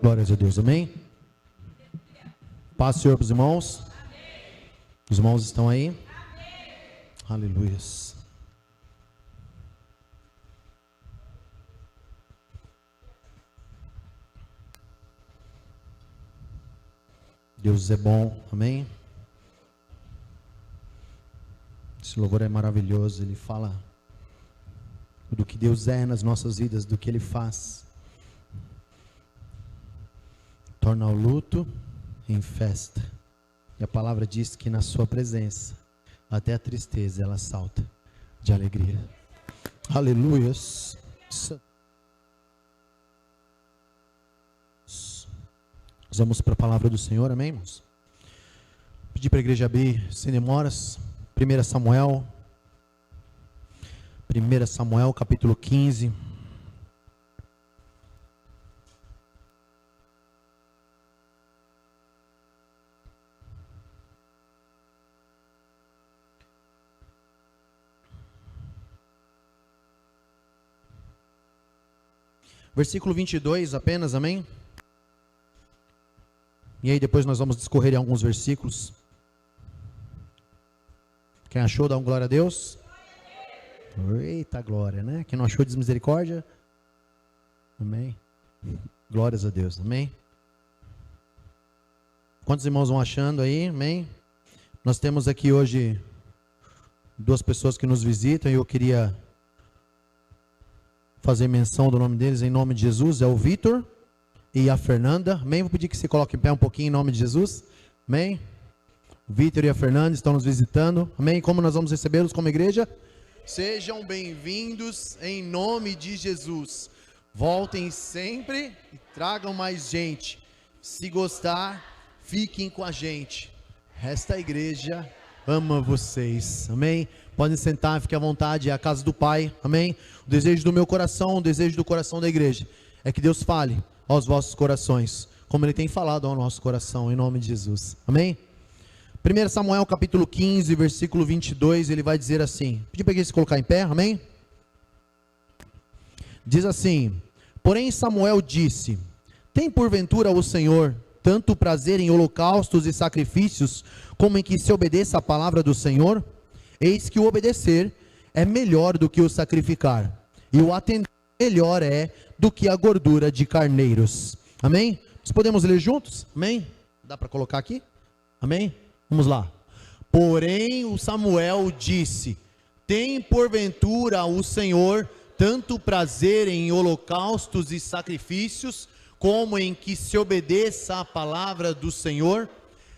Glórias a Deus, amém? Paz, Senhor, para os irmãos. Amém. Os irmãos estão aí? Amém. Aleluias. Deus é bom, amém? Esse louvor é maravilhoso, ele fala do que Deus é nas nossas vidas, do que Ele faz. Torna o luto em festa. E a palavra diz que na sua presença, até a tristeza ela salta de alegria. Aleluias. Vamos para a palavra do Senhor, amém, irmãos? Pedir para a igreja abrir sem demoras. 1 Samuel capítulo 15. Versículo 22 apenas, amém? E aí depois nós vamos discorrer em alguns versículos. Quem achou, dá um glória a Deus. Eita glória, né? Quem não achou, diz misericórdia. Amém. Glórias a Deus, amém. Quantos irmãos vão achando aí, amém? Nós temos aqui hoje duas pessoas que nos visitam e eu queria fazer menção do nome deles em nome de Jesus. É o Vitor e a Fernanda, amém? Vou pedir que você coloque em pé um pouquinho em nome de Jesus, amém? O Vitor e a Fernanda estão nos visitando, amém? Como nós vamos recebê-los como igreja? Sejam bem-vindos em nome de Jesus. Voltem sempre e tragam mais gente. Se gostar, fiquem com a gente. Esta igreja ama vocês, amém? Podem sentar, fiquem à vontade, é a casa do Pai, amém? O desejo do meu coração, o desejo do coração da igreja é que Deus fale aos vossos corações, como Ele tem falado ao nosso coração, em nome de Jesus, amém? 1 Samuel capítulo 15, versículo 22, ele vai dizer assim, pedi para a igreja se colocar em pé, amém? Diz assim: porém Samuel disse, tem porventura o Senhor tanto prazer em holocaustos e sacrifícios, como em que se obedeça a palavra do Senhor? Eis que o obedecer é melhor do que o sacrificar, e o atender melhor é do que a gordura de carneiros. Amém? Nós podemos ler juntos? Amém? Dá para colocar aqui? Amém? Vamos lá. Porém o Samuel disse, tem porventura o Senhor tanto prazer em holocaustos e sacrifícios, como em que se obedeça a palavra do Senhor?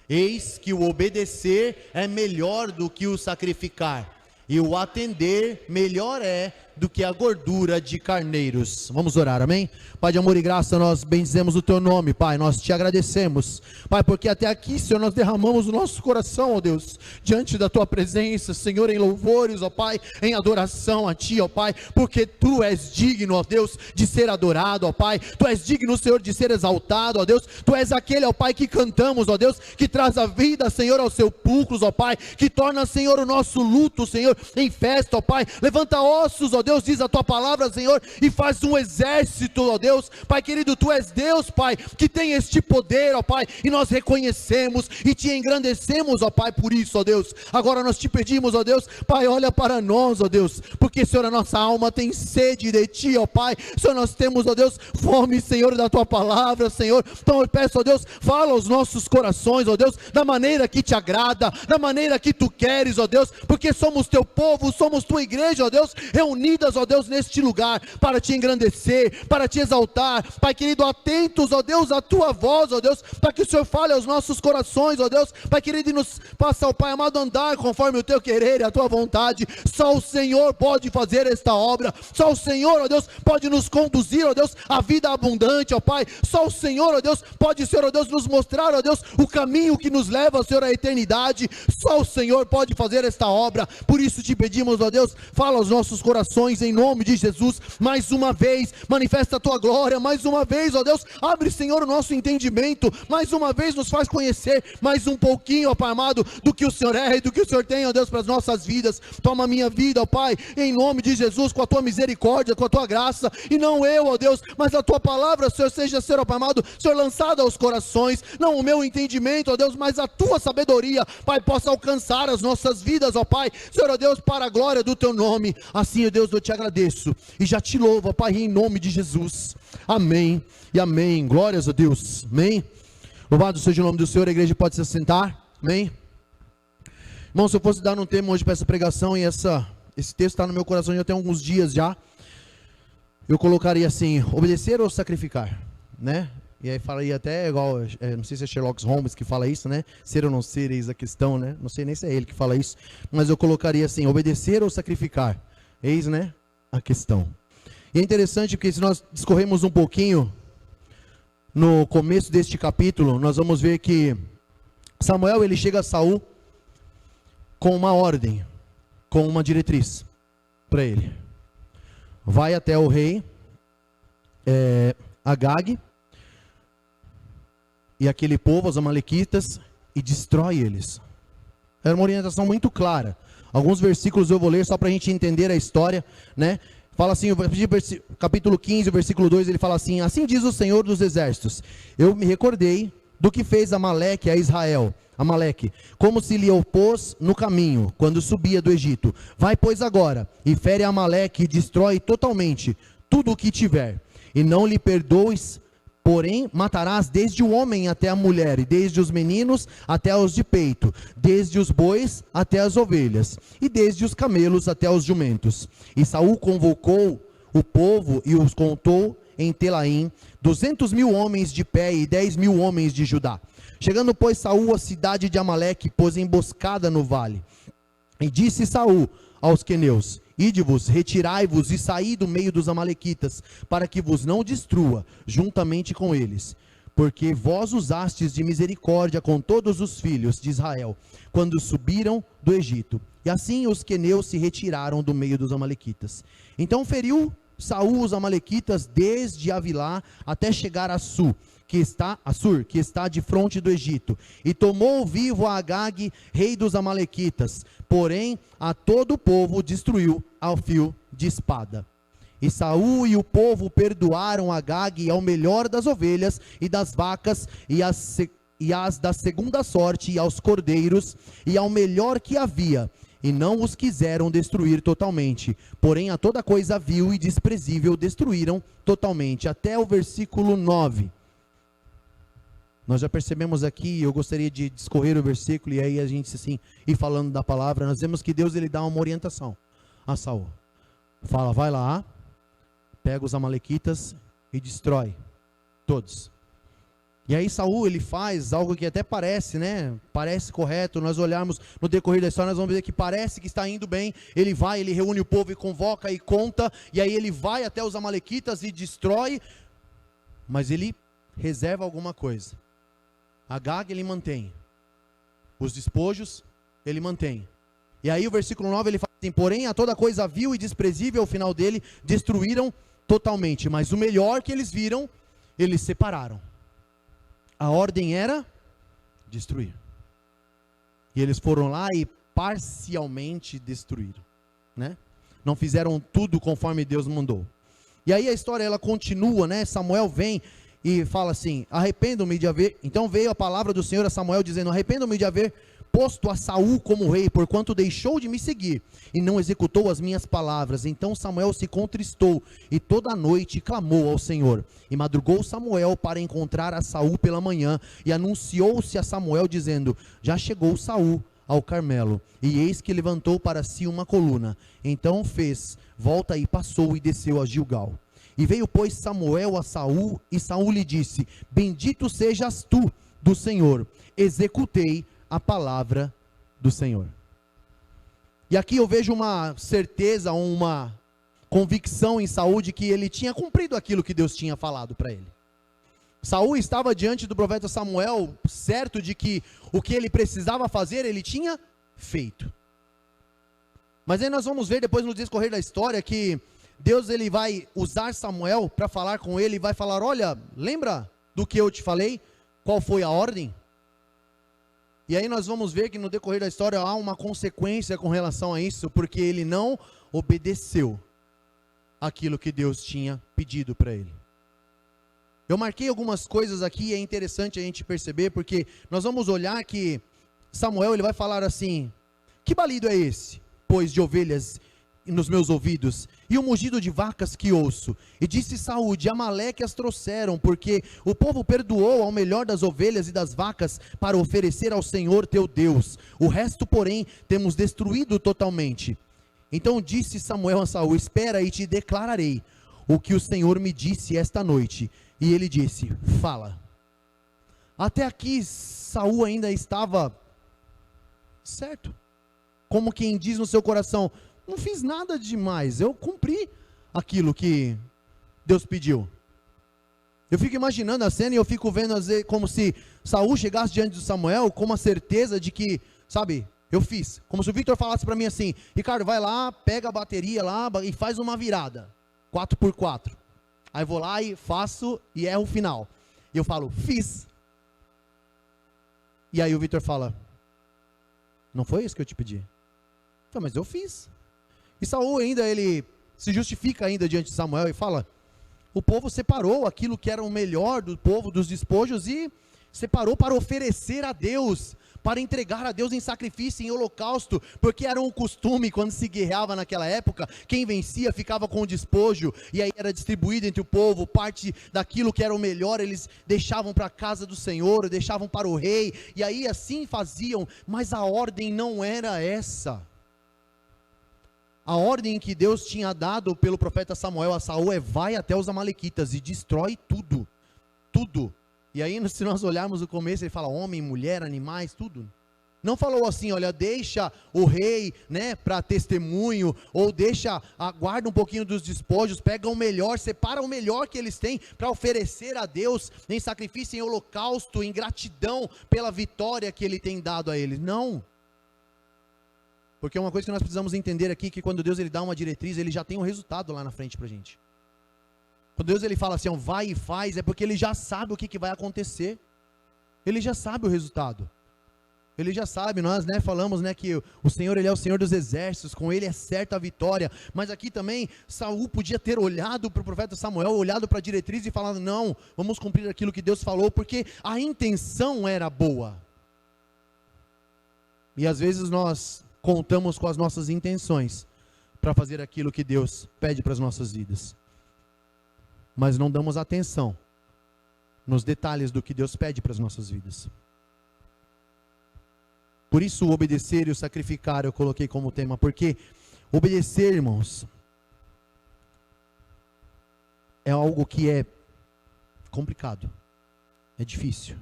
Eis que o obedecer é melhor do que o sacrificar, e o atender melhor é do que a gordura de carneiros. Vamos orar, amém? Pai de amor e graça, nós bendizemos o Teu nome, Pai, nós Te agradecemos, Pai, porque até aqui, Senhor, nós derramamos o nosso coração, ó Deus, diante da Tua presença, Senhor, em louvores, ó Pai, em adoração a Ti, ó Pai, porque Tu és digno, ó Deus, de ser adorado, ó Pai, Tu és digno, Senhor, de ser exaltado, ó Deus, Tu és aquele, ó Pai, que cantamos, ó Deus, que traz a vida, Senhor, aos sepulcros, ó Pai, que torna, Senhor, o nosso luto, Senhor, em festa, ó Pai, levanta ossos, ó Deus, diz a Tua palavra, Senhor, e faz um exército, ó Deus, Pai querido, Tu és Deus, Pai, que tem este poder, ó Pai, e nós reconhecemos e Te engrandecemos, ó Pai, por isso, ó Deus. Agora nós Te pedimos, ó Deus, Pai, olha para nós, ó Deus, porque, Senhor, a nossa alma tem sede de Ti, ó Pai, Senhor, nós temos, ó Deus, fome, Senhor, da Tua palavra, Senhor. Então eu peço, ó Deus, fala aos nossos corações, ó Deus, da maneira que Te agrada, da maneira que Tu queres, ó Deus, porque somos Teu povo, somos Tua igreja, ó Deus, reunidas, ó Deus, neste lugar, para Te engrandecer, para Te exaltar, Pai querido, atentos, ó Deus, à Tua voz, ó Deus, para que o Senhor fale aos nossos corações, ó Deus, Pai querido, e nos faça, ó Pai amado, andar conforme o Teu querer e a Tua vontade. Só o Senhor pode fazer esta obra, só o Senhor, ó Deus, pode nos conduzir, ó Deus, à vida abundante, ó Pai, só o Senhor, ó Deus, pode, Senhor, ó Deus, nos mostrar, ó Deus, o caminho que nos leva, Senhor, à eternidade. Só o Senhor pode fazer esta obra, por isso Te pedimos, ó Deus, fala aos nossos corações, corações em nome de Jesus. Mais uma vez, manifesta a tua glória, mais uma vez, ó Deus, abre, Senhor, o nosso entendimento, mais uma vez nos faz conhecer mais um pouquinho, ó Pai amado, do que o Senhor é e do que o Senhor tem, ó Deus, para as nossas vidas. Toma a minha vida, ó Pai, em nome de Jesus, com a tua misericórdia, com a tua graça, e não eu, ó Deus, mas a tua palavra, Senhor, seja, Senhor, ó Pai amado, Senhor, lançada aos corações, não o meu entendimento, ó Deus, mas a tua sabedoria, Pai, possa alcançar as nossas vidas, ó Pai, Senhor, ó Deus, para a glória do teu nome. Assim, ó Deus, eu te agradeço e já te louvo, ó Pai, em nome de Jesus. Amém e amém. Glórias a Deus. Amém. Louvado seja o nome do Senhor. A igreja pode se assentar. Amém. Irmão, se eu fosse dar um tema hoje para essa pregação, e esse texto está no meu coração já tem alguns dias já, eu colocaria assim: obedecer ou sacrificar, né? E aí falaria até igual, não sei se é Sherlock Holmes que fala isso, né? Ser ou não ser, eis a questão, né? Não sei nem se é ele que fala isso, mas eu colocaria assim: obedecer ou sacrificar, eis, né, a questão. E é interessante porque se nós discorremos um pouquinho no começo deste capítulo, nós vamos ver que Samuel, ele chega a Saul com uma ordem, com uma diretriz para ele: vai até o rei Agag e aquele povo, os amalequitas, e destrói eles. Era uma orientação muito clara. Alguns versículos eu vou ler só para a gente entender a história, né? Fala assim, capítulo 15, versículo 2, ele fala assim: assim diz o Senhor dos exércitos, eu me recordei do que fez Amaleque a Israel, Amaleque, como se lhe opôs no caminho, quando subia do Egito. Vai, pois, agora, e fere Amaleque, e destrói totalmente tudo o que tiver, e não lhe perdoes. Porém, matarás desde o homem até a mulher, e desde os meninos até os de peito, desde os bois até as ovelhas, e desde os camelos até os jumentos. E Saul convocou o povo e os contou em Telaim, 200.000 homens de pé e 10.000 homens de Judá. Chegando, pois, Saul à cidade de Amaleque, pôs emboscada no vale. E disse Saul aos queneus: ide-vos, retirai-vos e saí do meio dos amalequitas, para que vos não destrua juntamente com eles. Porque vós usastes de misericórdia com todos os filhos de Israel, quando subiram do Egito. E assim os queneus se retiraram do meio dos amalequitas. Então feriu Saul os amalequitas desde Avilá até chegar a Assur, que está de frente do Egito, e tomou vivo a Agag, rei dos amalequitas, porém a todo o povo destruiu ao fio de espada. E Saul e o povo perdoaram Agag ao melhor das ovelhas e das vacas, e as da segunda sorte, e aos cordeiros, e ao melhor que havia, e não os quiseram destruir totalmente, porém a toda coisa vil e desprezível destruíram totalmente. Até o versículo 9. Nós já percebemos aqui, eu gostaria de discorrer o versículo, e aí a gente assim, ir falando da palavra. Nós vemos que Deus, ele dá uma orientação a Saul. Fala, vai lá, pega os amalequitas e destrói todos. E aí Saul, ele faz algo que até parece, né? Parece correto. Nós olharmos no decorrer da história, nós vamos ver que parece que está indo bem. Ele vai, ele reúne o povo e convoca e conta, e aí ele vai até os amalequitas e destrói, mas ele reserva alguma coisa. Agag ele mantém, os despojos ele mantém. E aí o versículo 9 ele fala assim: porém a toda coisa vil e desprezível ao final dele destruíram totalmente, mas o melhor que eles viram, eles separaram. A ordem era destruir, e eles foram lá e parcialmente destruíram, né? Não fizeram tudo conforme Deus mandou. E aí a história ela continua, né? Samuel vem e fala assim: arrependo-me de haver... Então veio a palavra do Senhor a Samuel dizendo: arrependo-me de haver posto a Saul como rei, porquanto deixou de me seguir e não executou as minhas palavras. Então Samuel se contristou e toda a noite clamou ao Senhor. E madrugou Samuel para encontrar a Saul pela manhã, e anunciou-se a Samuel dizendo: já chegou Saul ao Carmelo, e eis que levantou para si uma coluna. Então fez volta e passou e desceu a Gilgal. E veio, pois, Samuel a Saul, e Saul lhe disse: bendito sejas tu do Senhor, executei a palavra do Senhor. E aqui eu vejo uma certeza, uma convicção em Saul de que ele tinha cumprido aquilo que Deus tinha falado para ele. Saul estava diante do profeta Samuel, certo de que o que ele precisava fazer, ele tinha feito. Mas aí nós vamos ver depois no discorrer da história que Deus ele vai usar Samuel para falar com ele e vai falar: olha, lembra do que eu te falei? Qual foi a ordem? E aí nós vamos ver que no decorrer da história há uma consequência com relação a isso, porque ele não obedeceu aquilo que Deus tinha pedido para ele. Eu marquei algumas coisas aqui, é interessante a gente perceber, porque nós vamos olhar que Samuel ele vai falar assim: que balido é esse, pois de ovelhas nos meus ouvidos, e o mugido de vacas que ouço? E disse Saúl: de Amaleque as trouxeram, porque o povo perdoou ao melhor das ovelhas e das vacas para oferecer ao Senhor teu Deus. O resto, porém, temos destruído totalmente. Então disse Samuel a Saúl: espera e te declararei o que o Senhor me disse esta noite. E ele disse: fala. Até aqui Saúl ainda estava certo, como quem diz no seu coração: não fiz nada demais, eu cumpri aquilo que Deus pediu. Eu fico imaginando a cena e eu fico vendo como se Saúl chegasse diante de Samuel com uma certeza de que, sabe, eu fiz. Como se o Victor falasse para mim assim: Ricardo, vai lá, pega a bateria lá e faz uma virada 4x4. Aí vou lá e faço e erro o final. E eu falo: fiz. E aí o Victor fala: não foi isso que eu te pedi? Eu falo: mas eu fiz. E Saúl ainda, ele se justifica ainda diante de Samuel e fala: o povo separou aquilo que era o melhor do povo, dos despojos, e separou para oferecer a Deus, para entregar a Deus em sacrifício, em holocausto, porque era um costume quando se guerreava naquela época, quem vencia ficava com o despojo, e aí era distribuído entre o povo, parte daquilo que era o melhor, eles deixavam para a casa do Senhor, deixavam para o rei, e aí assim faziam, mas a ordem não era essa. A ordem que Deus tinha dado pelo profeta Samuel a Saúl é: vai até os amalequitas e destrói tudo, tudo. E aí se nós olharmos o começo, ele fala homem, mulher, animais, tudo. Não falou assim: olha, deixa o rei, né, para testemunho, ou guarda um pouquinho dos despojos, pega o melhor, separa o melhor que eles têm para oferecer a Deus em sacrifício, em holocausto, em gratidão pela vitória que ele tem dado a eles. Não. Porque uma coisa que nós precisamos entender aqui, que quando Deus ele dá uma diretriz, ele já tem um resultado lá na frente para a gente. Quando Deus ele fala assim: vai e faz, é porque ele já sabe o que vai acontecer. Ele já sabe o resultado. Ele já sabe, nós falamos que o Senhor ele é o Senhor dos exércitos, com ele é certa a vitória. Mas aqui também, Saúl podia ter olhado para o profeta Samuel, olhado para a diretriz e falado: não, vamos cumprir aquilo que Deus falou, porque a intenção era boa. E às vezes nós contamos com as nossas intenções para fazer aquilo que Deus pede para as nossas vidas, mas não damos atenção nos detalhes do que Deus pede para as nossas vidas. Por isso o obedecer e o sacrificar eu coloquei como tema, porque obedecer, irmãos, é algo que é complicado, é difícil.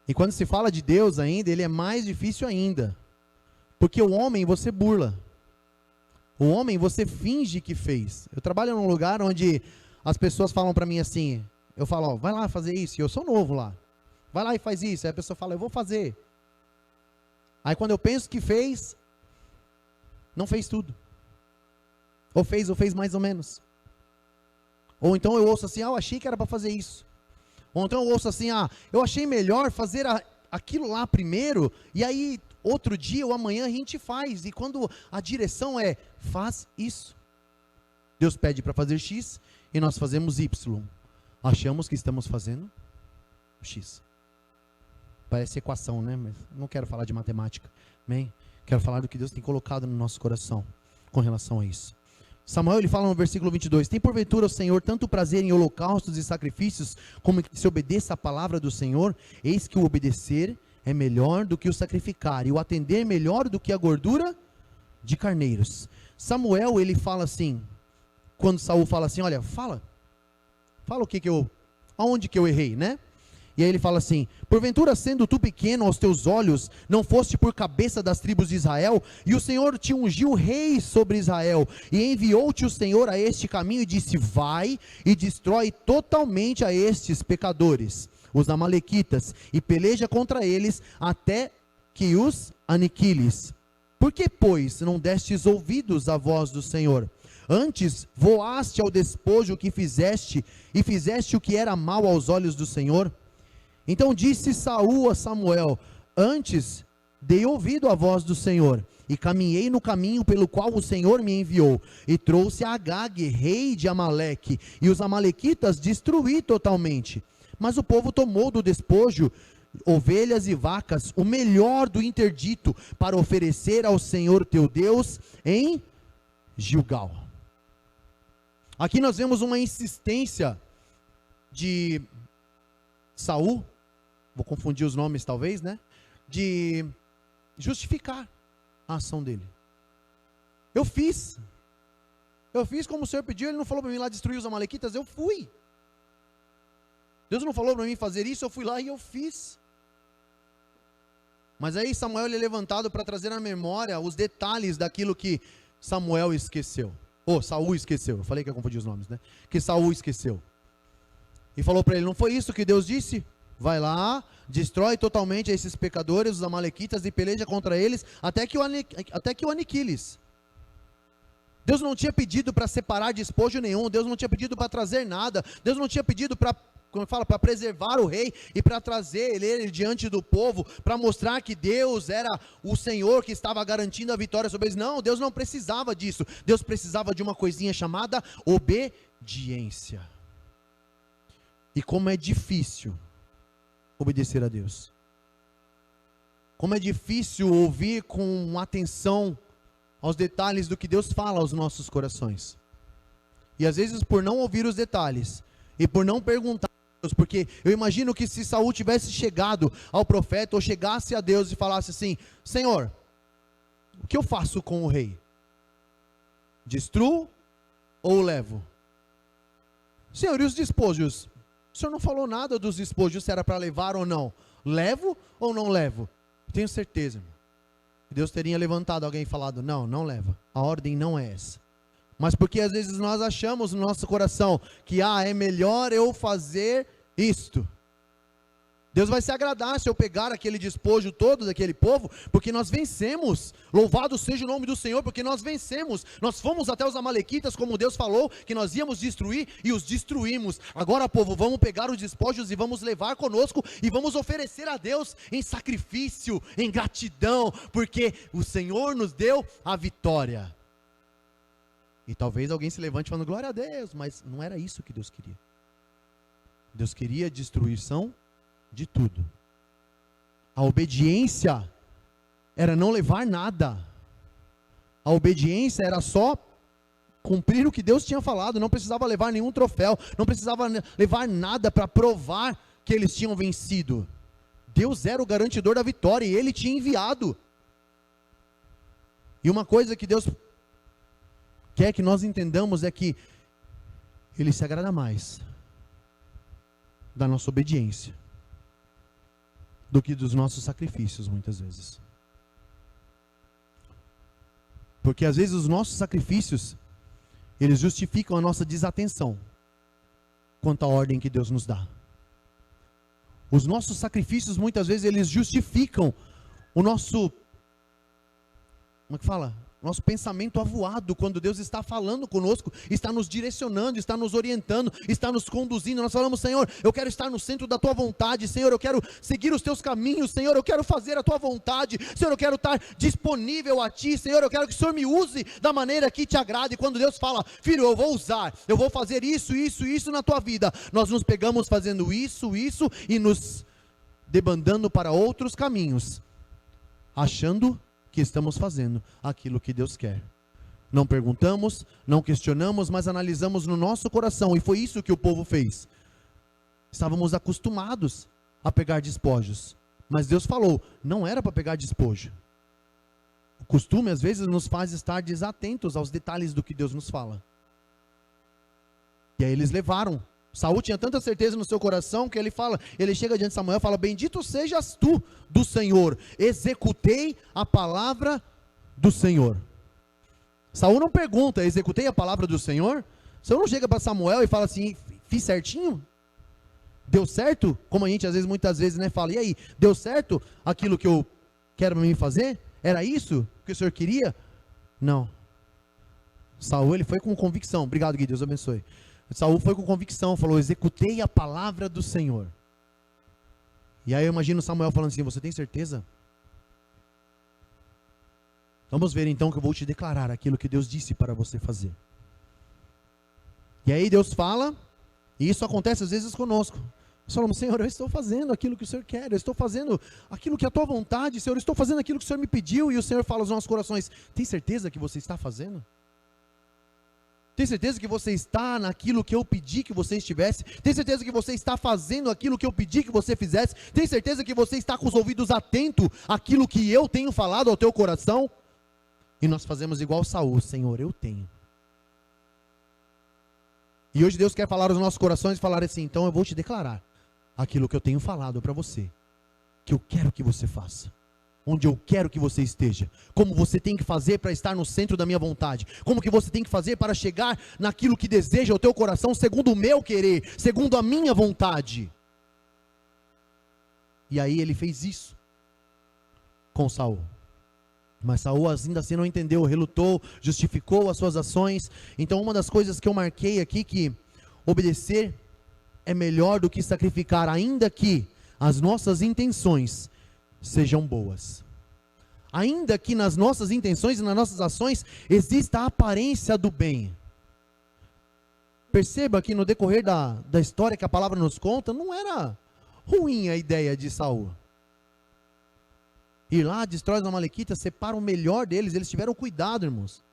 E quando se fala de Deus ainda, ele é mais difícil ainda. Porque o homem você burla. O homem você finge que fez. Eu trabalho num lugar onde as pessoas falam para mim assim, eu falo: vai lá fazer isso, e eu sou novo lá. Vai lá e faz isso. Aí a pessoa fala: eu vou fazer. Aí quando eu penso que fez, não fez tudo. Ou fez mais ou menos. Ou então eu ouço assim: eu achei que era para fazer isso. Ou então eu ouço assim: eu achei melhor fazer aquilo lá primeiro, e aí outro dia ou amanhã a gente faz. E quando a direção é: faz isso. Deus pede para fazer X e nós fazemos Y. Achamos que estamos fazendo X. Parece equação, né? Mas não quero falar de matemática. Amém? Quero falar do que Deus tem colocado no nosso coração com relação a isso. Samuel ele fala no versículo 22: tem porventura o Senhor tanto prazer em holocaustos e sacrifícios, como que se obedeça a palavra do Senhor? Eis que o obedecer é melhor do que o sacrificar, e o atender melhor do que a gordura de carneiros. Samuel ele fala assim, quando Saul fala assim: olha, fala aonde que eu errei, né? E aí ele fala assim: porventura sendo tu pequeno aos teus olhos, não foste por cabeça das tribos de Israel, e o Senhor te ungiu rei sobre Israel, e enviou-te o Senhor a este caminho, e disse: vai e destrói totalmente a estes pecadores, os amalequitas, e peleja contra eles, até que os aniquiles. Por que, pois, não destes ouvidos à voz do Senhor? Antes voaste ao despojo que fizeste, e fizeste o que era mal aos olhos do Senhor? Então disse Saul a Samuel: antes dei ouvido à voz do Senhor, e caminhei no caminho pelo qual o Senhor me enviou, e trouxe a Agag, rei de Amaleque, e os amalequitas destruí totalmente. Mas o povo tomou do despojo ovelhas e vacas, o melhor do interdito, para oferecer ao Senhor teu Deus em Gilgal. Aqui nós vemos uma insistência de Saul, vou confundir os nomes talvez, né? De justificar a ação dele. Eu fiz como o Senhor pediu. Ele não falou para mim lá destruir os amalequitas, eu fui. Deus não falou para mim fazer isso, eu fui lá e eu fiz. Mas aí Samuel é levantado para trazer à memória os detalhes daquilo que Samuel esqueceu. Saul esqueceu. Eu falei que eu confundi os nomes, né? Que Saul esqueceu. E falou para ele: não foi isso que Deus disse? Vai lá, destrói totalmente esses pecadores, os amalequitas, e peleja contra eles, até que o aniquiles. Deus não tinha pedido para separar despojo nenhum, Deus não tinha pedido para trazer nada, Deus não tinha pedido para preservar o rei e para trazer ele diante do povo, para mostrar que Deus era o Senhor que estava garantindo a vitória sobre eles. Não, Deus não precisava disso. Deus precisava de uma coisinha chamada obediência. E como é difícil obedecer a Deus. Como é difícil ouvir com atenção aos detalhes do que Deus fala aos nossos corações. E às vezes, por não ouvir os detalhes e por não perguntar a Deus, porque eu imagino que se Saul tivesse chegado ao profeta ou chegasse a Deus e falasse assim: Senhor, o que eu faço com o rei? Destruo ou levo? Senhor, e os despojos? O Senhor não falou nada dos despojos, se era para levar ou não. Levo ou não levo? Tenho certeza, irmão, Deus teria levantado alguém e falado: não, não leva. A ordem não é essa. Mas porque às vezes nós achamos no nosso coração que é melhor eu fazer isto. Deus vai se agradar se eu pegar aquele despojo todo daquele povo, porque nós vencemos. Louvado seja o nome do Senhor, porque nós vencemos. Nós fomos até os amalequitas, como Deus falou que nós íamos destruir, e os destruímos. Agora, povo, vamos pegar os despojos e vamos levar conosco, e vamos oferecer a Deus em sacrifício, em gratidão, porque o Senhor nos deu a vitória. E talvez alguém se levante falando: glória a Deus, mas não era isso que Deus queria. Deus queria destruição de tudo. A obediência era não levar nada. A obediência era só cumprir o que Deus tinha falado. Não precisava levar nenhum troféu, não precisava levar nada para provar que eles tinham vencido. Deus era o garantidor da vitória e Ele tinha enviado. E uma coisa que Deus quer que nós entendamos é que Ele se agrada mais da nossa obediência do que dos nossos sacrifícios, muitas vezes. Porque às vezes os nossos sacrifícios, eles justificam a nossa desatenção quanto à ordem que Deus nos dá. Os nossos sacrifícios, muitas vezes, eles justificam o nosso, como é que fala? Nosso pensamento avoado, quando Deus está falando conosco, está nos direcionando, está nos orientando, está nos conduzindo. Nós falamos: Senhor, eu quero estar no centro da Tua vontade. Senhor, eu quero seguir os Teus caminhos. Senhor, eu quero fazer a Tua vontade. Senhor, eu quero estar disponível a Ti. Senhor, eu quero que o Senhor me use da maneira que Te agrade. E quando Deus fala: filho, eu vou usar, eu vou fazer isso na tua vida, nós nos pegamos fazendo isso e nos debandando para outros caminhos, achando que estamos fazendo aquilo que Deus quer. Não perguntamos, não questionamos, mas analisamos no nosso coração, e foi isso que o povo fez. Estávamos acostumados a pegar despojos, mas Deus falou: não era para pegar despojo. O costume às vezes nos faz estar desatentos aos detalhes do que Deus nos fala. E aí eles levaram. Saul tinha tanta certeza no seu coração que ele chega diante de Samuel e fala: bendito sejas tu do Senhor, executei a palavra do Senhor. Saul não pergunta: executei a palavra do Senhor? Saul não chega para Samuel e fala assim: fiz certinho? Deu certo? Como a gente às vezes, muitas vezes, fala: e aí, deu certo aquilo que eu quero me fazer? Era isso? que o Senhor queria? Não. Saul, ele foi com convicção. Obrigado, Gui, Deus abençoe. Saul foi com convicção, falou: executei a palavra do Senhor. E aí eu imagino Samuel falando assim: você tem certeza? Vamos ver então que eu vou te declarar aquilo que Deus disse para você fazer. E aí Deus fala, e isso acontece às vezes conosco. Nós falamos: Senhor, eu estou fazendo aquilo que o Senhor quer, eu estou fazendo aquilo que é a tua vontade, Senhor, eu estou fazendo aquilo que o Senhor me pediu. E o Senhor fala aos nossos corações: tem certeza que você está fazendo? Tem certeza que você está naquilo que eu pedi que você estivesse? Tem certeza que você está fazendo aquilo que eu pedi que você fizesse? Tem certeza que você está com os ouvidos atentos àquilo que eu tenho falado ao teu coração? E nós fazemos igual Saul: Senhor, eu tenho. E hoje Deus quer falar aos nossos corações e falar assim: então eu vou te declarar aquilo que eu tenho falado para você, que eu quero que você faça, onde eu quero que você esteja, como você tem que fazer para estar no centro da minha vontade, como que você tem que fazer para chegar naquilo que deseja o teu coração, segundo o meu querer, segundo a minha vontade. E aí ele fez isso com Saul. Mas Saul ainda assim não entendeu, relutou, justificou as suas ações. Então uma das coisas que eu marquei aqui, que obedecer é melhor do que sacrificar, ainda que as nossas intenções sejam boas. Ainda que nas nossas intenções e nas nossas ações exista a aparência do bem. Perceba que no decorrer da história que a palavra nos conta, não era ruim a ideia de Saul. Ir lá, destrói os amalequitas, separa o melhor deles. Eles tiveram cuidado, irmãos,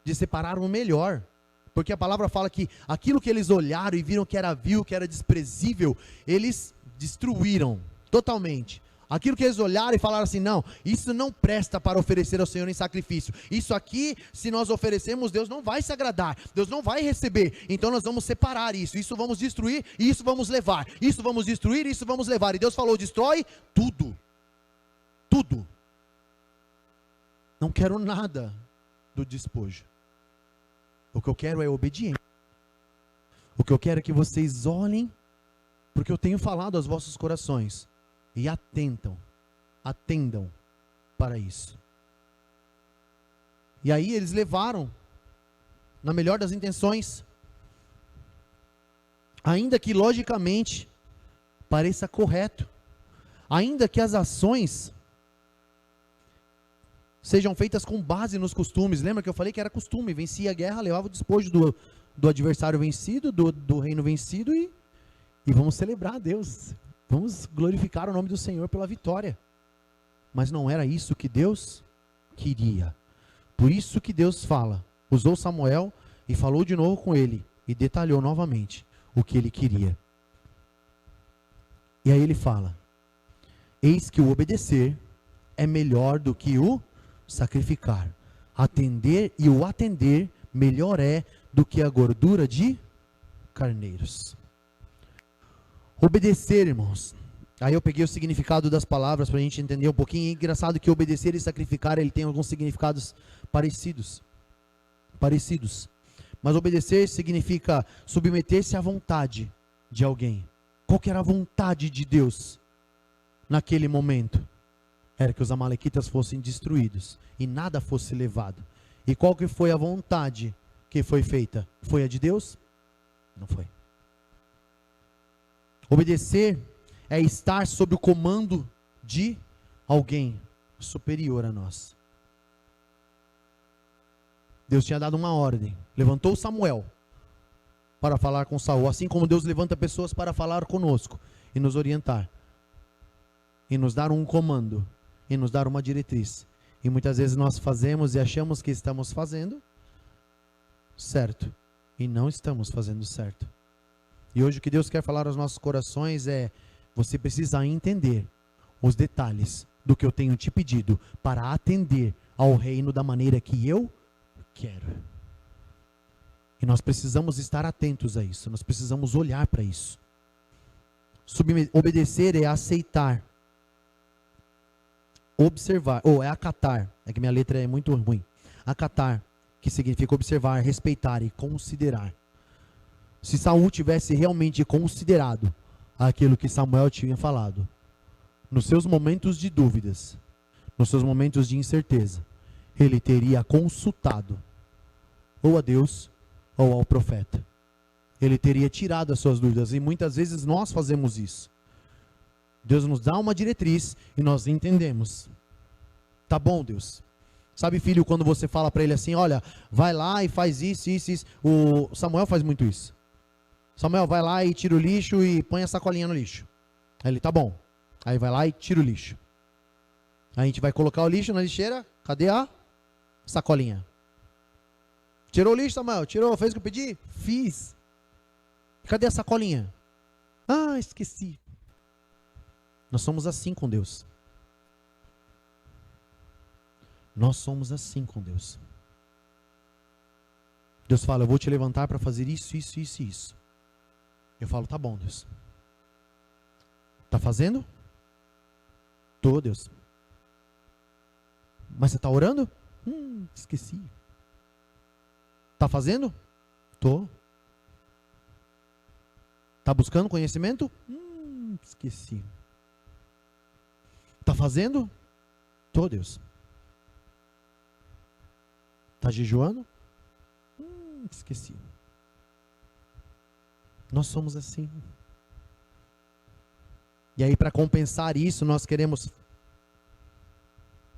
de separar o melhor. Porque a palavra fala que aquilo que eles olharam e viram que era vil, que era desprezível, eles destruíram totalmente. Aquilo que eles olharam e falaram assim: não, isso não presta para oferecer ao Senhor em sacrifício. Isso aqui, se nós oferecermos, Deus não vai se agradar, Deus não vai receber. Então nós vamos separar isso. Isso vamos destruir e isso vamos levar. Isso vamos destruir e isso vamos levar. E Deus falou: destrói tudo. Tudo. Não quero nada do despojo. O que eu quero é obediência. O que eu quero é que vocês olhem, porque eu tenho falado aos vossos corações, e atendam para isso. E aí eles levaram, na melhor das intenções, ainda que logicamente pareça correto, ainda que as ações sejam feitas com base nos costumes. Lembra que eu falei que era costume? Vencia a guerra, levava o despojo do adversário vencido, do reino vencido, e vamos celebrar a Deus, vamos glorificar o nome do Senhor pela vitória. Mas não era isso que Deus queria. Por isso que Deus usou Samuel e falou de novo com ele, e detalhou novamente o que ele queria. E aí ele fala: eis que o obedecer é melhor do que o sacrificar. Atender melhor é do que a gordura de carneiros. Obedecer, irmãos. Aí eu peguei o significado das palavras para a gente entender um pouquinho. É engraçado que obedecer e sacrificar, ele tem alguns significados parecidos. Mas obedecer significa submeter-se à vontade de alguém. Qual que era a vontade de Deus naquele momento? Era que os amalequitas fossem destruídos e nada fosse levado. E qual que foi a vontade que foi feita? Foi a de Deus? Não foi. Obedecer é estar sob o comando de alguém superior a nós. Deus tinha dado uma ordem, levantou Samuel para falar com Saul, assim como Deus levanta pessoas para falar conosco e nos orientar, e nos dar um comando, e nos dar uma diretriz. E muitas vezes nós fazemos e achamos que estamos fazendo certo, e não estamos fazendo certo. E hoje o que Deus quer falar aos nossos corações é: você precisa entender os detalhes do que eu tenho te pedido para atender ao reino da maneira que eu quero. E nós precisamos estar atentos a isso, nós precisamos olhar para isso. Obedecer é aceitar, observar, ou é acatar, é que minha letra é muito ruim. Acatar, que significa observar, respeitar e considerar. Se Saul tivesse realmente considerado aquilo que Samuel tinha falado, nos seus momentos de dúvidas, nos seus momentos de incerteza, ele teria consultado ou a Deus ou ao profeta. Ele teria tirado as suas dúvidas, e muitas vezes nós fazemos isso. Deus nos dá uma diretriz e nós entendemos. Tá bom, Deus. Sabe, filho, quando você fala para ele assim, olha, vai lá e faz isso, isso, isso. O Samuel faz muito isso. Samuel, vai lá e tira o lixo e põe a sacolinha no lixo. Aí ele, tá bom. Aí vai lá e tira o lixo. Aí a gente vai colocar o lixo na lixeira. Cadê a sacolinha? Tirou o lixo, Samuel? Tirou? Fez o que eu pedi? Fiz. Cadê a sacolinha? Ah, esqueci. Nós somos assim com Deus. Nós somos assim com Deus. Deus fala, eu vou te levantar para fazer isso, isso, isso e isso. Eu falo, tá bom, Deus. Tá fazendo? Tô, Deus. Mas você tá orando? Esqueci. Tá fazendo? Tô. Tá buscando conhecimento? Esqueci. Tá fazendo? Tô, Deus. Tá jejuando? Esqueci. Nós somos assim. E aí, para compensar isso, nós queremos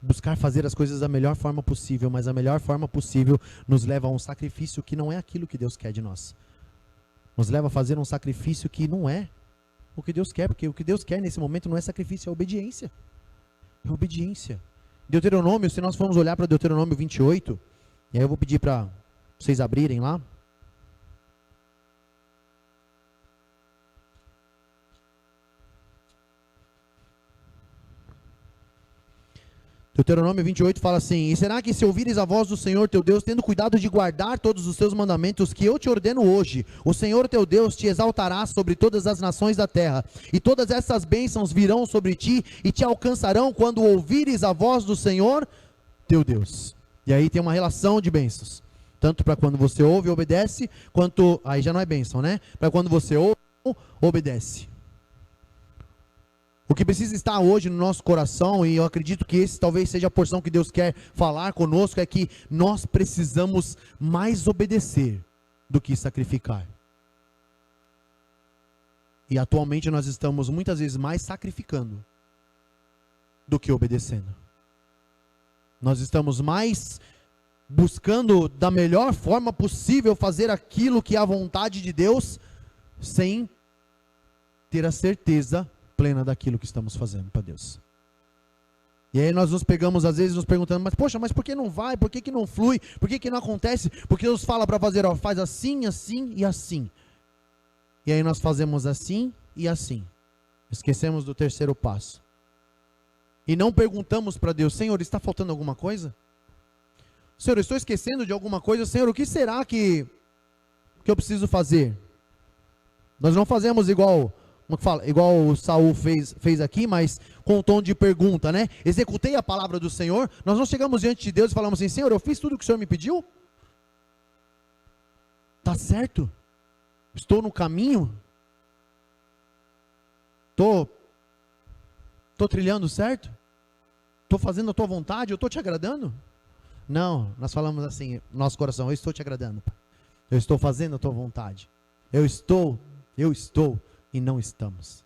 buscar fazer as coisas da melhor forma possível, mas a melhor forma possível nos leva a um sacrifício que não é aquilo que Deus quer de nós. Nos leva a fazer um sacrifício que não é o que Deus quer, porque o que Deus quer nesse momento não é sacrifício, é obediência. É obediência. Deuteronômio, se nós formos olhar para Deuteronômio 28, e aí eu vou pedir para vocês abrirem lá. Deuteronômio 28 fala assim: e será que se ouvires a voz do Senhor teu Deus, tendo cuidado de guardar todos os seus mandamentos que eu te ordeno hoje, o Senhor teu Deus te exaltará sobre todas as nações da terra, e todas essas bênçãos virão sobre ti e te alcançarão quando ouvires a voz do Senhor teu Deus. E aí tem uma relação de bênçãos, tanto para quando você ouve e obedece, quanto, aí já não é bênção, né? Para quando você ouve, obedece. O que precisa estar hoje no nosso coração, e eu acredito que esse talvez seja a porção que Deus quer falar conosco, é que nós precisamos mais obedecer do que sacrificar. E atualmente nós estamos muitas vezes mais sacrificando do que obedecendo. Nós estamos mais buscando da melhor forma possível fazer aquilo que é a vontade de Deus, sem ter a certeza plena daquilo que estamos fazendo para Deus. E aí nós nos pegamos às vezes nos perguntando, mas poxa, mas por que não vai? Por que não flui? Por que não acontece? Porque Deus fala para fazer, ó, faz assim, assim e assim. E aí nós fazemos assim e assim. Esquecemos do terceiro passo. E não perguntamos para Deus, Senhor, está faltando alguma coisa? Senhor, eu estou esquecendo de alguma coisa? Senhor, o que será que eu preciso fazer? Nós não fazemos igual o Saul fez aqui, mas com um tom de pergunta, né? Executei a palavra do Senhor. Nós não chegamos diante de Deus e falamos assim, Senhor, eu fiz tudo o que o Senhor me pediu? Tá certo? Estou no caminho? Estou trilhando certo? Estou fazendo a tua vontade? Eu estou te agradando? Não, nós falamos assim, nosso coração, eu estou te agradando. Eu estou fazendo a tua vontade. Eu estou e não estamos.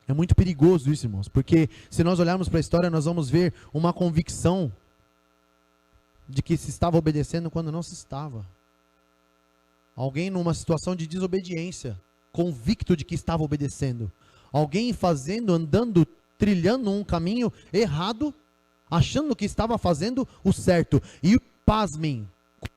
É muito perigoso isso, irmãos, porque se nós olharmos para a história, nós vamos ver uma convicção de que se estava obedecendo quando não se estava. Alguém numa situação de desobediência, convicto de que estava obedecendo. Alguém andando, trilhando um caminho errado, achando que estava fazendo o certo. E pasmem,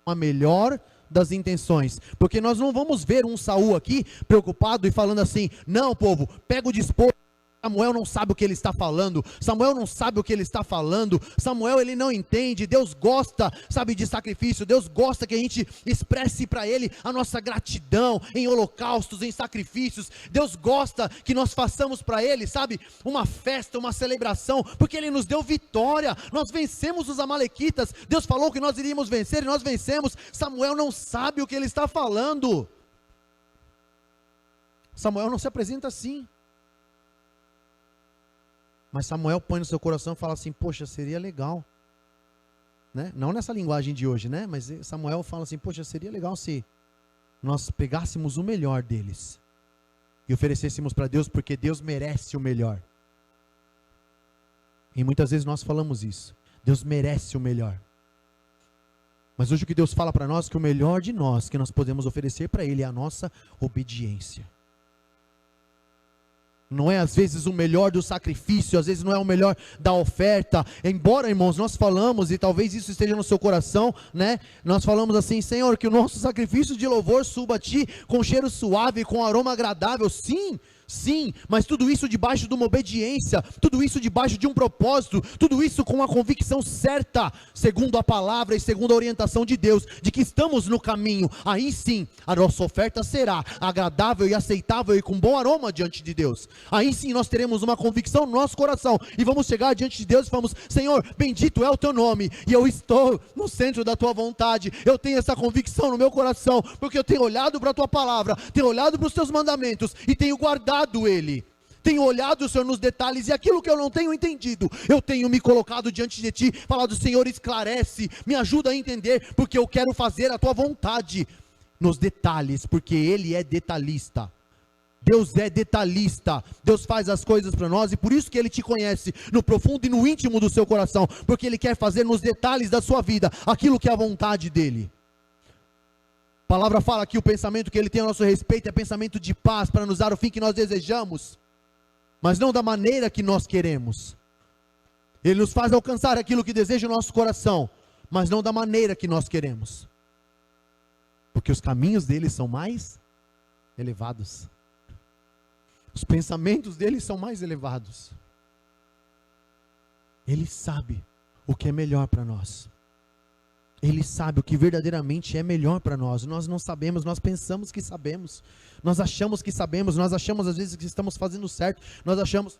com a melhor das intenções, porque nós não vamos ver um Saul aqui preocupado e falando assim, não, povo, pega o despojo. Samuel não sabe o que ele está falando. Samuel não sabe o que ele está falando. Samuel, ele não entende. Deus gosta, sabe, de sacrifício. Deus gosta que a gente expresse para ele a nossa gratidão em holocaustos, em sacrifícios. Deus gosta que nós façamos para ele, sabe, uma festa, uma celebração, porque ele nos deu vitória. Nós vencemos os amalequitas. Deus falou que nós iríamos vencer e nós vencemos. Samuel não sabe o que ele está falando. Samuel não se apresenta assim. Mas Samuel põe no seu coração e fala assim, poxa, seria legal, né? Não nessa linguagem de hoje, né? Mas Samuel fala assim, poxa, seria legal se nós pegássemos o melhor deles e oferecêssemos para Deus, porque Deus merece o melhor. E muitas vezes nós falamos isso, Deus merece o melhor. Mas hoje o que Deus fala para nós, que o melhor de nós, que nós podemos oferecer para Ele, é a nossa obediência. Não é às vezes o melhor do sacrifício, às vezes não é o melhor da oferta. Embora, irmãos, nós falamos, e talvez isso esteja no seu coração, né? Nós falamos assim, Senhor, que o nosso sacrifício de louvor suba a Ti com cheiro suave, com aroma agradável. Sim, sim, mas tudo isso debaixo de uma obediência, tudo isso debaixo de um propósito, tudo isso com a convicção certa, segundo a palavra e segundo a orientação de Deus, de que estamos no caminho. Aí sim, a nossa oferta será agradável e aceitável e com bom aroma diante de Deus. Aí sim nós teremos uma convicção no nosso coração e vamos chegar diante de Deus e vamos, Senhor, bendito é o Teu nome, e eu estou no centro da Tua vontade. Eu tenho essa convicção no meu coração, porque eu tenho olhado para a Tua palavra, tenho olhado para os Teus mandamentos e tenho guardado Ele, tenho olhado, Senhor, nos detalhes, e aquilo que eu não tenho entendido, eu tenho me colocado diante de Ti, falado, Senhor, esclarece, me ajuda a entender, porque eu quero fazer a Tua vontade, nos detalhes, porque Ele é detalhista. Deus é detalhista, Deus faz as coisas para nós, e por isso que Ele te conhece, no profundo e no íntimo do seu coração, porque Ele quer fazer nos detalhes da sua vida, aquilo que é a vontade dEle. A palavra fala que o pensamento que Ele tem a nosso respeito é pensamento de paz, para nos dar o fim que nós desejamos, mas não da maneira que nós queremos. Ele nos faz alcançar aquilo que deseja o nosso coração, mas não da maneira que nós queremos, porque os caminhos dele são mais elevados, os pensamentos dele são mais elevados. Ele sabe o que é melhor para nós. Ele sabe o que verdadeiramente é melhor para nós. Nós não sabemos, nós pensamos que sabemos, nós achamos que sabemos, nós achamos às vezes que estamos fazendo certo, nós achamos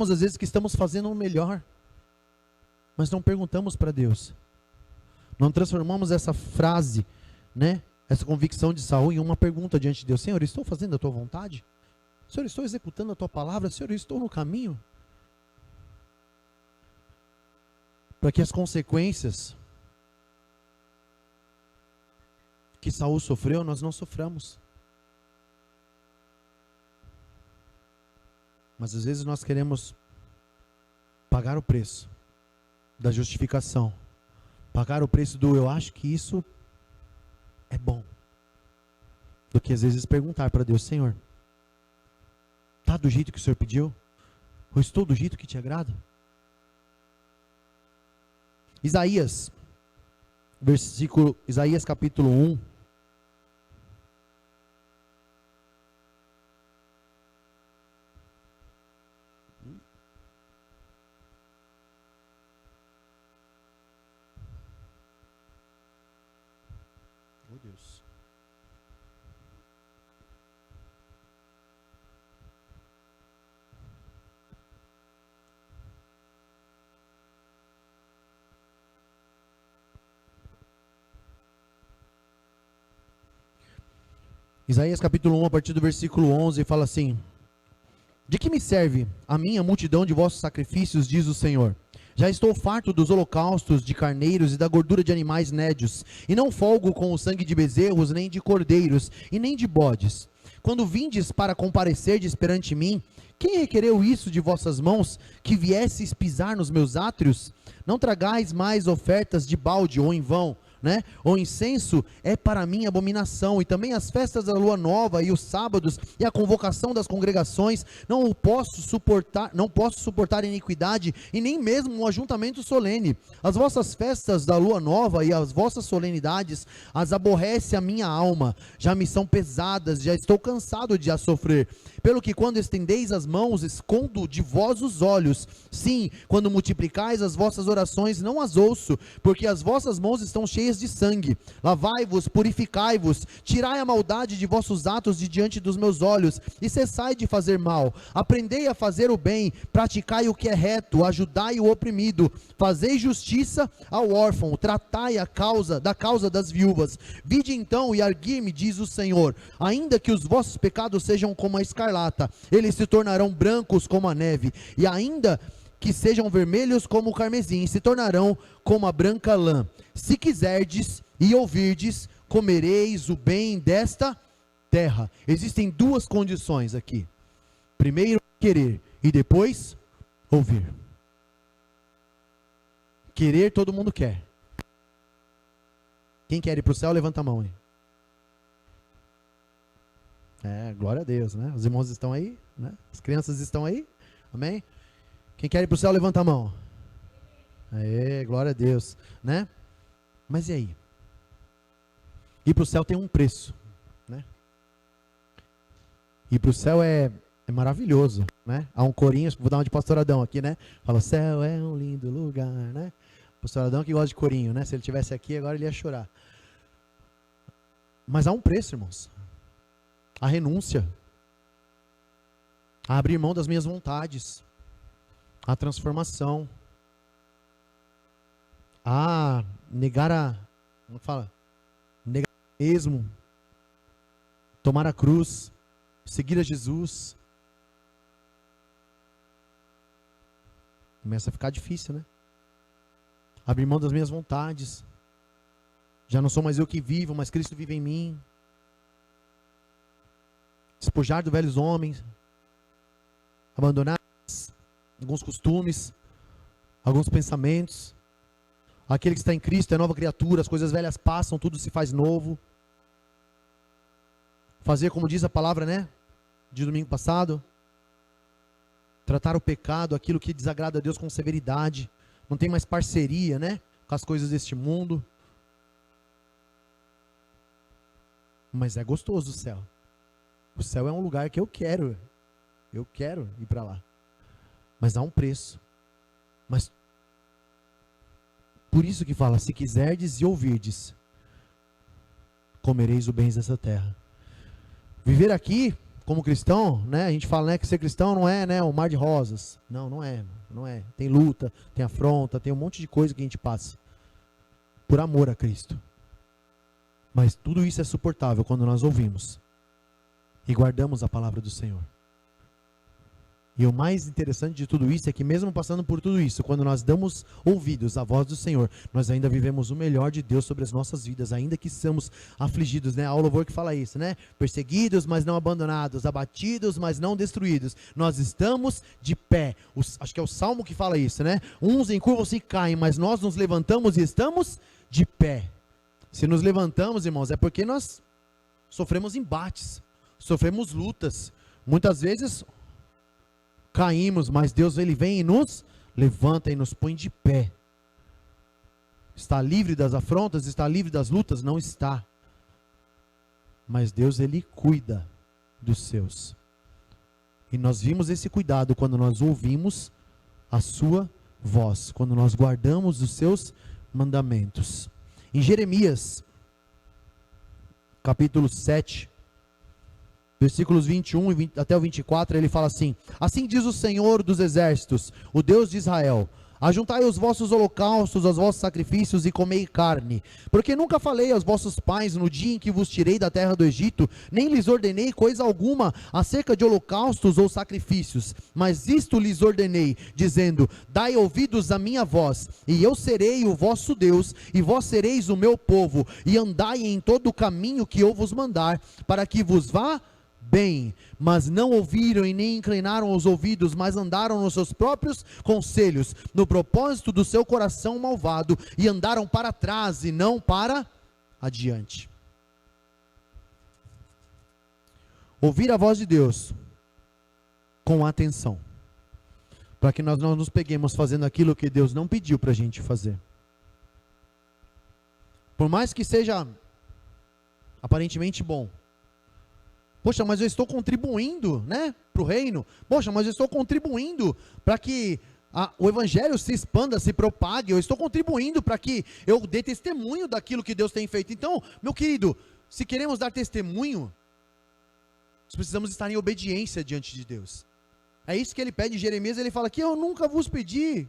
às vezes que estamos fazendo o melhor, mas não perguntamos para Deus, não transformamos essa frase, né, essa convicção de Saul em uma pergunta diante de Deus. Senhor, estou fazendo a Tua vontade? Senhor, estou executando a Tua palavra? Senhor, estou no caminho? Para que as consequências que Saul sofreu, nós não soframos. Mas às vezes nós queremos pagar o preço da justificação, pagar o preço do eu acho que isso é bom, do que às vezes perguntar para Deus, Senhor, está do jeito que o Senhor pediu? Ou estou do jeito que te agrada? Isaías capítulo 1. Oh Deus. Isaías capítulo 1, a partir do versículo 11, fala assim: de que me serve a minha multidão de vossos sacrifícios, diz o Senhor? Já estou farto dos holocaustos de carneiros e da gordura de animais nédios, e não folgo com o sangue de bezerros, nem de cordeiros, e nem de bodes. Quando vindes para comparecerdes perante mim, quem requereu isso de vossas mãos, que viesseis pisar nos meus átrios? Não tragais mais ofertas de balde ou em vão, né? O incenso é para mim abominação, e também as festas da lua nova e os sábados e a convocação das congregações. Não posso suportar iniquidade, e nem mesmo um ajuntamento solene. As vossas festas da lua nova e as vossas solenidades as aborrece a minha alma, já me são pesadas, já estou cansado de as sofrer. Pelo que quando estendeis as mãos, escondo de vós os olhos. Sim, quando multiplicais as vossas orações, não as ouço, porque as vossas mãos estão cheias gotas de sangue. Lavai-vos, purificai-vos, tirai a maldade de vossos atos de diante dos meus olhos, e cessai de fazer mal. Aprendei a fazer o bem, praticai o que é reto, ajudai o oprimido, fazei justiça ao órfão, tratai a causa das viúvas. Vide então e argui-me, diz o Senhor, ainda que os vossos pecados sejam como a escarlata, eles se tornarão brancos como a neve, e ainda que sejam vermelhos como o carmesim, se tornarão como a branca lã. Se quiserdes e ouvirdes, comereis o bem desta terra. Existem duas condições aqui: primeiro querer e depois ouvir. Querer todo mundo quer. Quem quer ir para o céu, levanta a mão aí. Glória a Deus, né? Os irmãos estão aí, né? As crianças estão aí, amém? Quem quer ir para o céu, levanta a mão. Glória a Deus, né? Mas e aí? Ir para o céu tem um preço, né? Ir para o céu é maravilhoso, né? Há um corinho, vou dar uma de Pastor Adão aqui, né? Fala, o céu é um lindo lugar, né? Pastor Adão que gosta de corinho, né? Se ele estivesse aqui, agora ele ia chorar. Mas há um preço, irmãos. A renúncia. A abrir mão das minhas vontades. A transformação, a negar como fala? Negar mesmo, tomar a cruz, seguir a Jesus. Começa a ficar difícil, né? Abrir mão das minhas vontades. Já não sou mais eu que vivo, mas Cristo vive em mim. Despojar dos velhos homens, abandonar alguns costumes, alguns pensamentos. Aquele que está em Cristo é nova criatura, as coisas velhas passam, tudo se faz novo. Fazer como diz a palavra, né? De domingo passado. Tratar o pecado, aquilo que desagrada a Deus com severidade. Não tem mais parceria, né? Com as coisas deste mundo. Mas é gostoso o céu. O céu é um lugar que eu quero. Eu quero ir para lá. Mas há um preço. Mas por isso que fala, se quiserdes e ouvirdes, comereis o bens dessa terra. Viver aqui como cristão, né? A gente fala, né, que ser cristão não é, né, um mar de rosas. Não, não é. Tem luta, tem afronta, tem um monte de coisa que a gente passa por amor a Cristo. Mas tudo isso é suportável quando nós ouvimos e guardamos a palavra do Senhor. E o mais interessante de tudo isso é que mesmo passando por tudo isso, quando nós damos ouvidos à voz do Senhor, nós ainda vivemos o melhor de Deus sobre as nossas vidas, ainda que somos afligidos, né? Há o louvor que fala isso, né? Perseguidos, mas não abandonados, abatidos, mas não destruídos. Nós estamos de pé. Acho que é o Salmo que fala isso, né? Uns encurvam-se e caem, mas nós nos levantamos e estamos de pé. Se nos levantamos, irmãos, é porque nós sofremos embates, sofremos lutas. Muitas vezes caímos, mas Deus ele vem e nos levanta e nos põe de pé. Está livre das afrontas, está livre das lutas? Não está. Mas Deus ele cuida dos seus. E nós vimos esse cuidado quando nós ouvimos a sua voz, quando nós guardamos os seus mandamentos. Em Jeremias, capítulo 7, versículos 21 até o 24, ele fala assim: assim diz o Senhor dos exércitos, o Deus de Israel: ajuntai os vossos holocaustos aos vossos sacrifícios e comei carne, porque nunca falei aos vossos pais no dia em que vos tirei da terra do Egito, nem lhes ordenei coisa alguma acerca de holocaustos ou sacrifícios, mas isto lhes ordenei, dizendo: dai ouvidos à minha voz, e eu serei o vosso Deus, e vós sereis o meu povo, e andai em todo o caminho que eu vos mandar, para que vos vá bem. Mas não ouviram e nem inclinaram os ouvidos, mas andaram nos seus próprios conselhos, no propósito do seu coração malvado, e andaram para trás e não para adiante. Ouvir a voz de Deus com atenção, para que nós não nos peguemos fazendo aquilo que Deus não pediu para a gente fazer. Por mais que seja aparentemente bom, poxa, mas eu estou contribuindo, né, para o reino. Poxa, mas eu estou contribuindo para que o evangelho se expanda, se propague. Eu estou contribuindo para que eu dê testemunho daquilo que Deus tem feito. Então, meu querido, se queremos dar testemunho, nós precisamos estar em obediência diante de Deus. É isso que ele pede em Jeremias. Ele fala que eu nunca vos pedi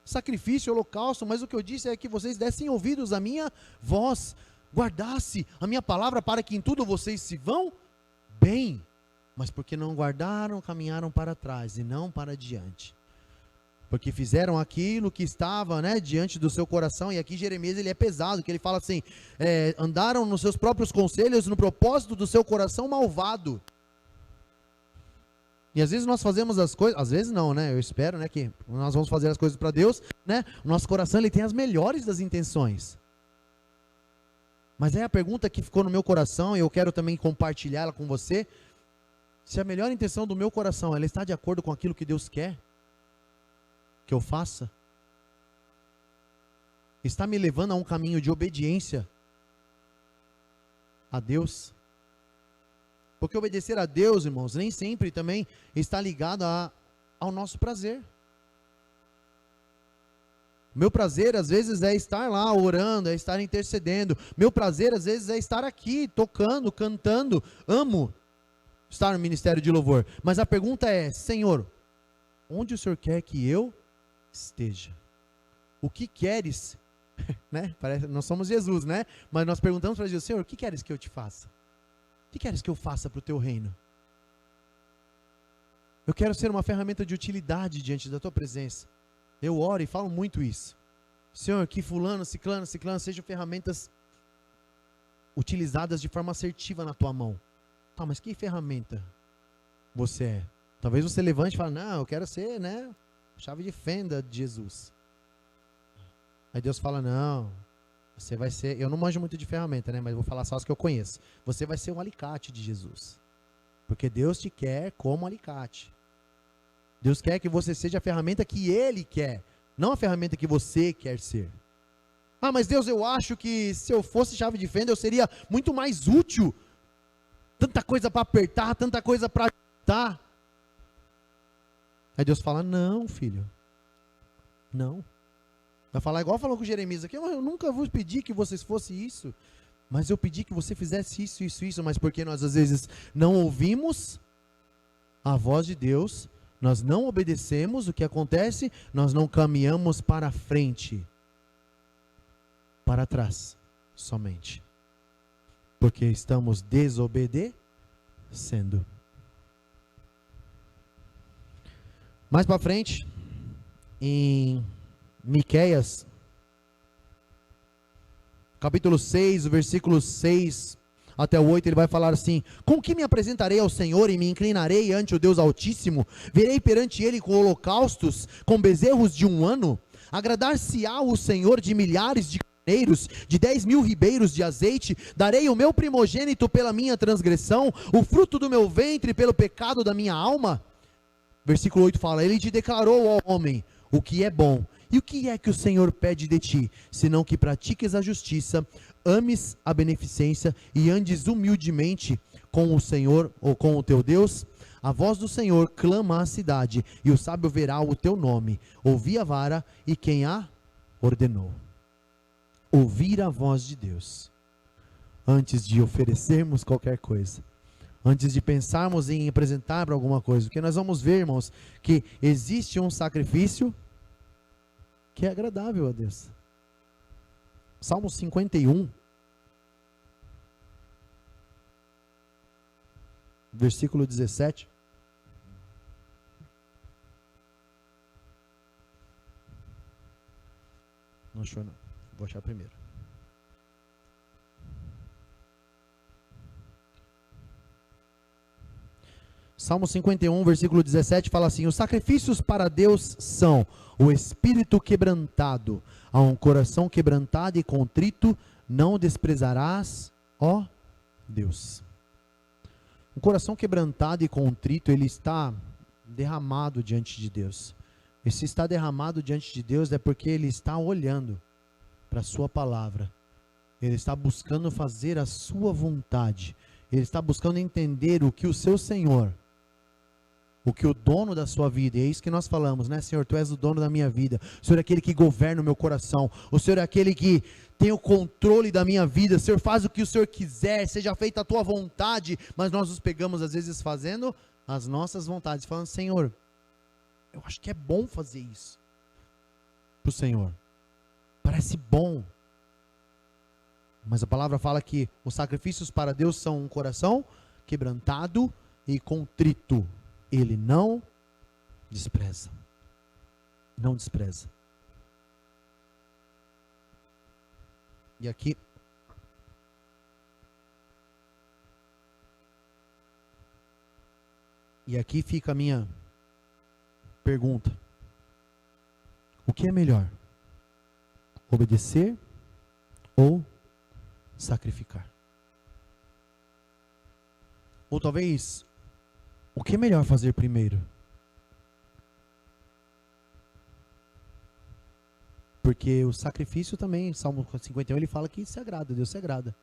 sacrifício, holocausto, mas o que eu disse é que vocês dessem ouvidos à minha voz, guardasse a minha palavra, para que em tudo vocês se vão bem. Mas porque não guardaram, caminharam para trás e não para diante. Porque fizeram aquilo que estava, né, diante do seu coração. E aqui Jeremias, ele é pesado, que ele fala assim, andaram nos seus próprios conselhos, no propósito do seu coração malvado. E às vezes nós fazemos as coisas, às vezes não, né, eu espero, né, que nós vamos fazer as coisas para Deus, né, o nosso coração, ele tem as melhores das intenções. Mas é a pergunta que ficou no meu coração, e eu quero também compartilhá-la com você. Se a melhor intenção do meu coração, ela está de acordo com aquilo que Deus quer que eu faça, está me levando a um caminho de obediência a Deus? Porque obedecer a Deus, irmãos, nem sempre também está ligado ao nosso prazer. Meu prazer às vezes é estar lá orando, é estar intercedendo. Meu prazer às vezes é estar aqui tocando, cantando. Amo estar no ministério de louvor. Mas a pergunta é, Senhor, onde o Senhor quer que eu esteja? O que queres? Né? Parece, nós somos Jesus, né? Mas nós perguntamos para Jesus, Senhor, o que queres que eu te faça? O que queres que eu faça para o teu reino? Eu quero ser uma ferramenta de utilidade diante da tua presença. Eu oro e falo muito isso. Senhor, que fulano, ciclano sejam ferramentas utilizadas de forma assertiva na tua mão. Tá, mas que ferramenta você é? Talvez você levante e fale, não, eu quero ser, né, chave de fenda de Jesus. Aí Deus fala, não, você vai ser, eu não manjo muito de ferramenta, né, mas vou falar só as que eu conheço. Você vai ser um alicate de Jesus. Porque Deus te quer como alicate. Deus quer que você seja a ferramenta que Ele quer, não a ferramenta que você quer ser. Ah, mas Deus, eu acho que se eu fosse chave de fenda, eu seria muito mais útil. Tanta coisa para apertar, tanta coisa para ajudar. Aí Deus fala, não, filho. Não. Vai falar igual falou com Jeremias aqui, eu nunca vos pedi que vocês fossem isso. Mas eu pedi que você fizesse isso. Mas porque nós às vezes não ouvimos a voz de Deus, nós não obedecemos, o que acontece? Nós não caminhamos para frente, para trás somente, porque estamos desobedecendo. Mais para frente, em Miqueias, capítulo 6, o versículo 6 até o 8, ele vai falar assim: com que me apresentarei ao Senhor e me inclinarei ante o Deus Altíssimo? Verei perante ele com holocaustos, com bezerros de 1 ano? Agradar-se-á o Senhor de milhares de carneiros, de 10.000 ribeiros de azeite? Darei o meu primogênito pela minha transgressão, o fruto do meu ventre pelo pecado da minha alma? Versículo 8 fala: ele te declarou, ó homem, o que é bom. E o que é que o Senhor pede de ti, senão que pratiques a justiça, ames a beneficência e andes humildemente com o Senhor ou com o teu Deus? A voz do Senhor clama à cidade, e o sábio verá o teu nome. Ouvi a vara e quem a ordenou. Ouvir a voz de Deus, antes de oferecermos qualquer coisa, antes de pensarmos em apresentar para alguma coisa, porque nós vamos ver, irmãos, que existe um sacrifício que é agradável a Deus. Salmo 51, versículo 17. Não achou não, vou achar primeiro. Salmo 51, versículo 17 fala assim: os sacrifícios para Deus são o espírito quebrantado, a um coração quebrantado e contrito não desprezarás, ó Deus. Um coração quebrantado e contrito, ele está derramado diante de Deus. E se está derramado diante de Deus é porque ele está olhando para a sua palavra. Ele está buscando fazer a sua vontade. Ele está buscando entender o que o seu Senhor, o que o dono da sua vida, e é isso que nós falamos, né, Senhor, Tu és o dono da minha vida, o Senhor é aquele que governa o meu coração, o Senhor é aquele que tem o controle da minha vida, o Senhor faz o que o Senhor quiser, seja feita a Tua vontade, mas nós nos pegamos às vezes fazendo as nossas vontades, falando, Senhor, eu acho que é bom fazer isso para o Senhor, parece bom, mas a palavra fala que os sacrifícios para Deus são um coração quebrantado e contrito, Ele não despreza, não despreza. E aqui fica a minha pergunta: o que é melhor? Obedecer ou sacrificar? Ou talvez, o que é melhor fazer primeiro? Porque o sacrifício também, Salmo 51, ele fala que se agrada, Deus se agrada.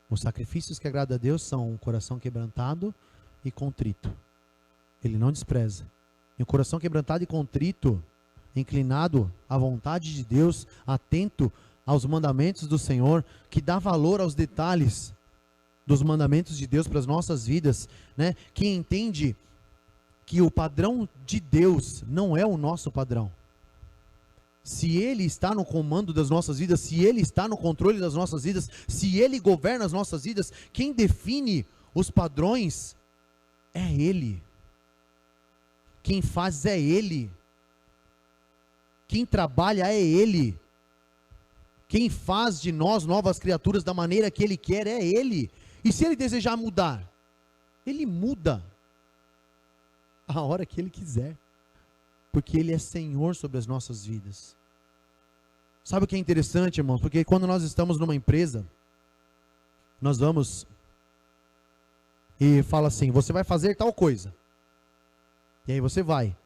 Os sacrifícios que agradam a Deus são um coração quebrantado e contrito. Ele não despreza. E um coração quebrantado e contrito, inclinado à vontade de Deus, atento aos mandamentos do Senhor, que dá valor aos detalhes dos mandamentos de Deus para as nossas vidas, né? Que entende que o padrão de Deus não é o nosso padrão. Se Ele está no comando das nossas vidas, se Ele está no controle das nossas vidas, se Ele governa as nossas vidas, quem define os padrões é Ele. Quem faz é Ele. Quem trabalha é Ele. Quem faz de nós novas criaturas da maneira que Ele quer é Ele. E se Ele desejar mudar, Ele muda a hora que Ele quiser. Porque Ele é Senhor sobre as nossas vidas. Sabe o que é interessante, irmãos? Porque quando nós estamos numa empresa, nós vamos e fala assim, você vai fazer tal coisa. E aí você vai.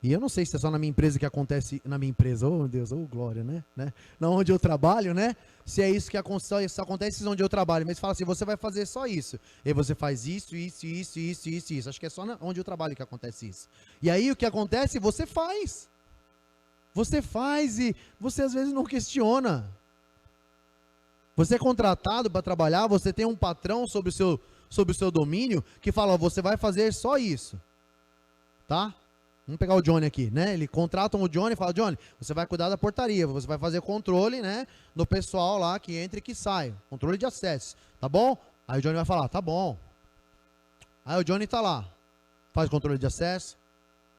E eu não sei se é só na minha empresa que acontece, na minha empresa, oh Deus, oh glória, né? Na onde eu trabalho, né? Se é isso que acontece onde eu trabalho, mas fala assim, você vai fazer só isso. E aí você faz isso. Acho que é só onde eu trabalho que acontece isso. E aí o que acontece? Você faz. Você faz e você às vezes não questiona. Você é contratado para trabalhar, você tem um patrão sobre o seu domínio que fala, ó, você vai fazer só isso. Tá? Vamos pegar o Johnny aqui, né? Ele contratam o Johnny e fala, Johnny, você vai cuidar da portaria, você vai fazer controle, né? Do pessoal lá que entra e que sai. Controle de acesso, tá bom? Aí o Johnny vai falar, tá bom. Aí o Johnny tá lá, faz controle de acesso,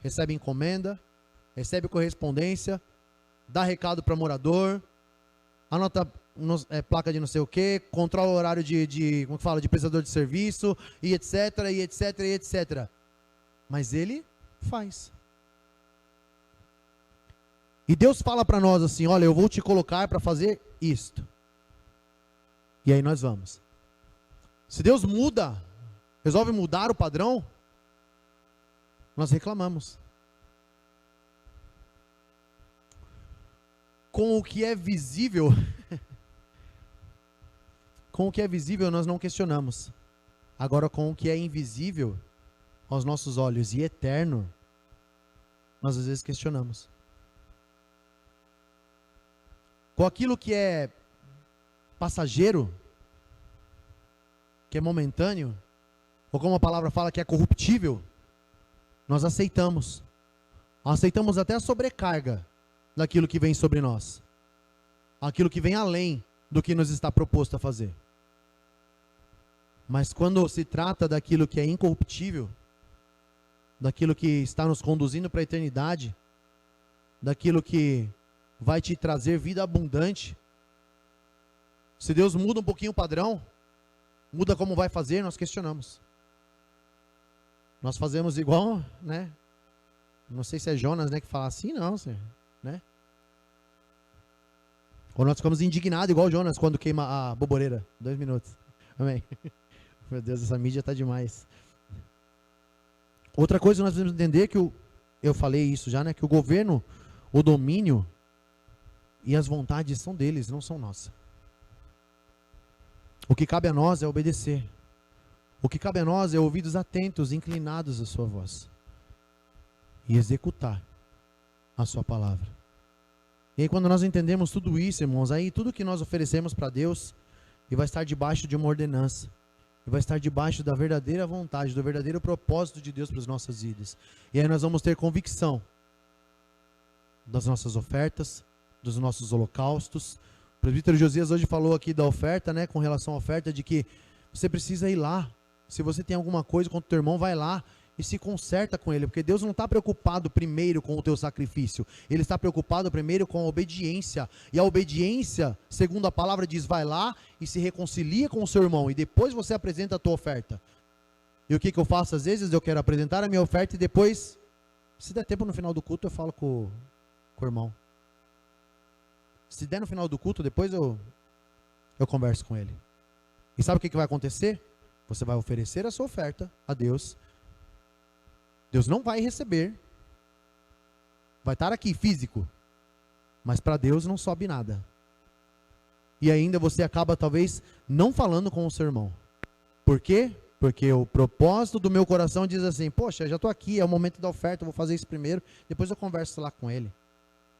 recebe encomenda, recebe correspondência, dá recado para morador, anota placa de não sei o que, controla o horário como que fala, de prestador de serviço, e etc, e etc, e etc. Mas ele faz. E Deus fala para nós assim, olha, eu vou te colocar para fazer isto. E aí nós vamos. Se Deus resolve mudar o padrão, nós reclamamos. Com o que é visível, nós não questionamos. Agora com o que é invisível aos nossos olhos e eterno, nós às vezes questionamos. Com aquilo que é passageiro, que é momentâneo, ou como a palavra fala que é corruptível, nós aceitamos. Aceitamos até a sobrecarga daquilo que vem sobre nós. Aquilo que vem além do que nos está proposto a fazer. Mas quando se trata daquilo que é incorruptível, daquilo que está nos conduzindo para a eternidade, daquilo que vai te trazer vida abundante, se Deus muda um pouquinho o padrão, muda como vai fazer, nós questionamos. Nós fazemos igual, né? Não sei se é Jonas, né, que fala assim, não, Senhor, né? Ou nós ficamos indignados igual Jonas quando queima a boboreira. 2 minutos. Amém. Meu Deus, essa mídia está demais. Outra coisa nós precisamos entender que eu falei isso já, né? Que o governo, o domínio e as vontades são deles, não são nossas. O que cabe a nós é obedecer. O que cabe a nós é ouvidos atentos, inclinados à sua voz. E executar a sua palavra. E aí quando nós entendemos tudo isso, irmãos, aí tudo que nós oferecemos para Deus, e vai estar debaixo de uma ordenança. E vai estar debaixo da verdadeira vontade, do verdadeiro propósito de Deus para as nossas vidas. E aí nós vamos ter convicção das nossas ofertas, dos nossos holocaustos. O presbítero Josias hoje falou aqui da oferta, né, com relação à oferta, de que você precisa ir lá. Se você tem alguma coisa contra o teu irmão, vai lá e se conserta com ele, porque Deus não está preocupado primeiro com o teu sacrifício, Ele está preocupado primeiro com a obediência, e a obediência, segundo a palavra diz, vai lá e se reconcilia com o seu irmão, e depois você apresenta a tua oferta. E o que eu faço às vezes? Eu quero apresentar a minha oferta e depois, se der tempo no final do culto, eu falo com o irmão. Se der no final do culto, depois eu converso com ele. E sabe o que vai acontecer? Você vai oferecer a sua oferta a Deus. Deus não vai receber. Vai estar aqui físico. Mas para Deus não sobe nada. E ainda você acaba talvez não falando com o seu irmão. Por quê? Porque o propósito do meu coração diz assim: poxa, já estou aqui, é o momento da oferta, eu vou fazer isso primeiro, depois eu converso lá com ele.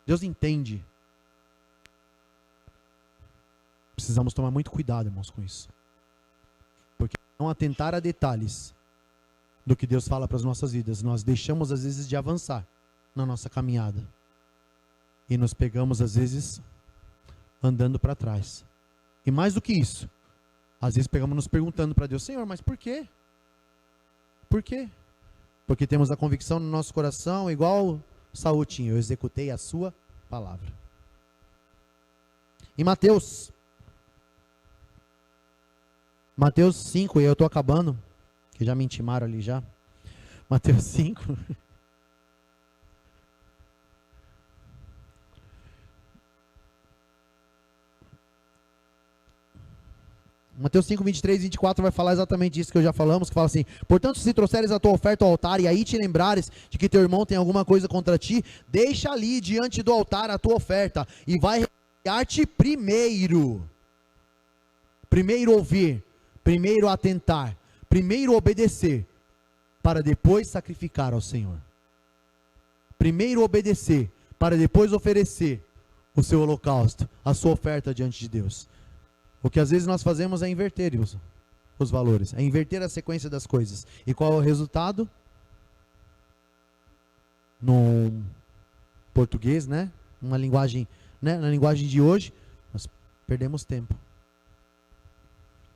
Deus entende. Precisamos tomar muito cuidado, irmãos, com isso. Porque não atentar a detalhes do que Deus fala para as nossas vidas, nós deixamos às vezes de avançar na nossa caminhada. E nos pegamos às vezes andando para trás. E mais do que isso, às vezes pegamos nos perguntando para Deus: Senhor, mas por quê? Por quê? Porque temos a convicção no nosso coração, igual Saul tinha: eu executei a sua palavra. Em Mateus 5, e eu estou acabando, que já me intimaram ali já. Mateus 5. Mateus 5, 23 e 24 vai falar exatamente isso que eu já falamos, que fala assim: portanto, se trouxeres a tua oferta ao altar, e aí te lembrares de que teu irmão tem alguma coisa contra ti, deixa ali diante do altar a tua oferta, e vai renunciar-te primeiro ouvir, primeiro atentar, primeiro obedecer, para depois sacrificar ao Senhor. Primeiro obedecer, para depois oferecer o seu holocausto, a sua oferta diante de Deus. O que às vezes nós fazemos é inverter os valores, é inverter a sequência das coisas. E qual é o resultado? No português, né? Uma linguagem, né? Na linguagem de hoje, nós perdemos tempo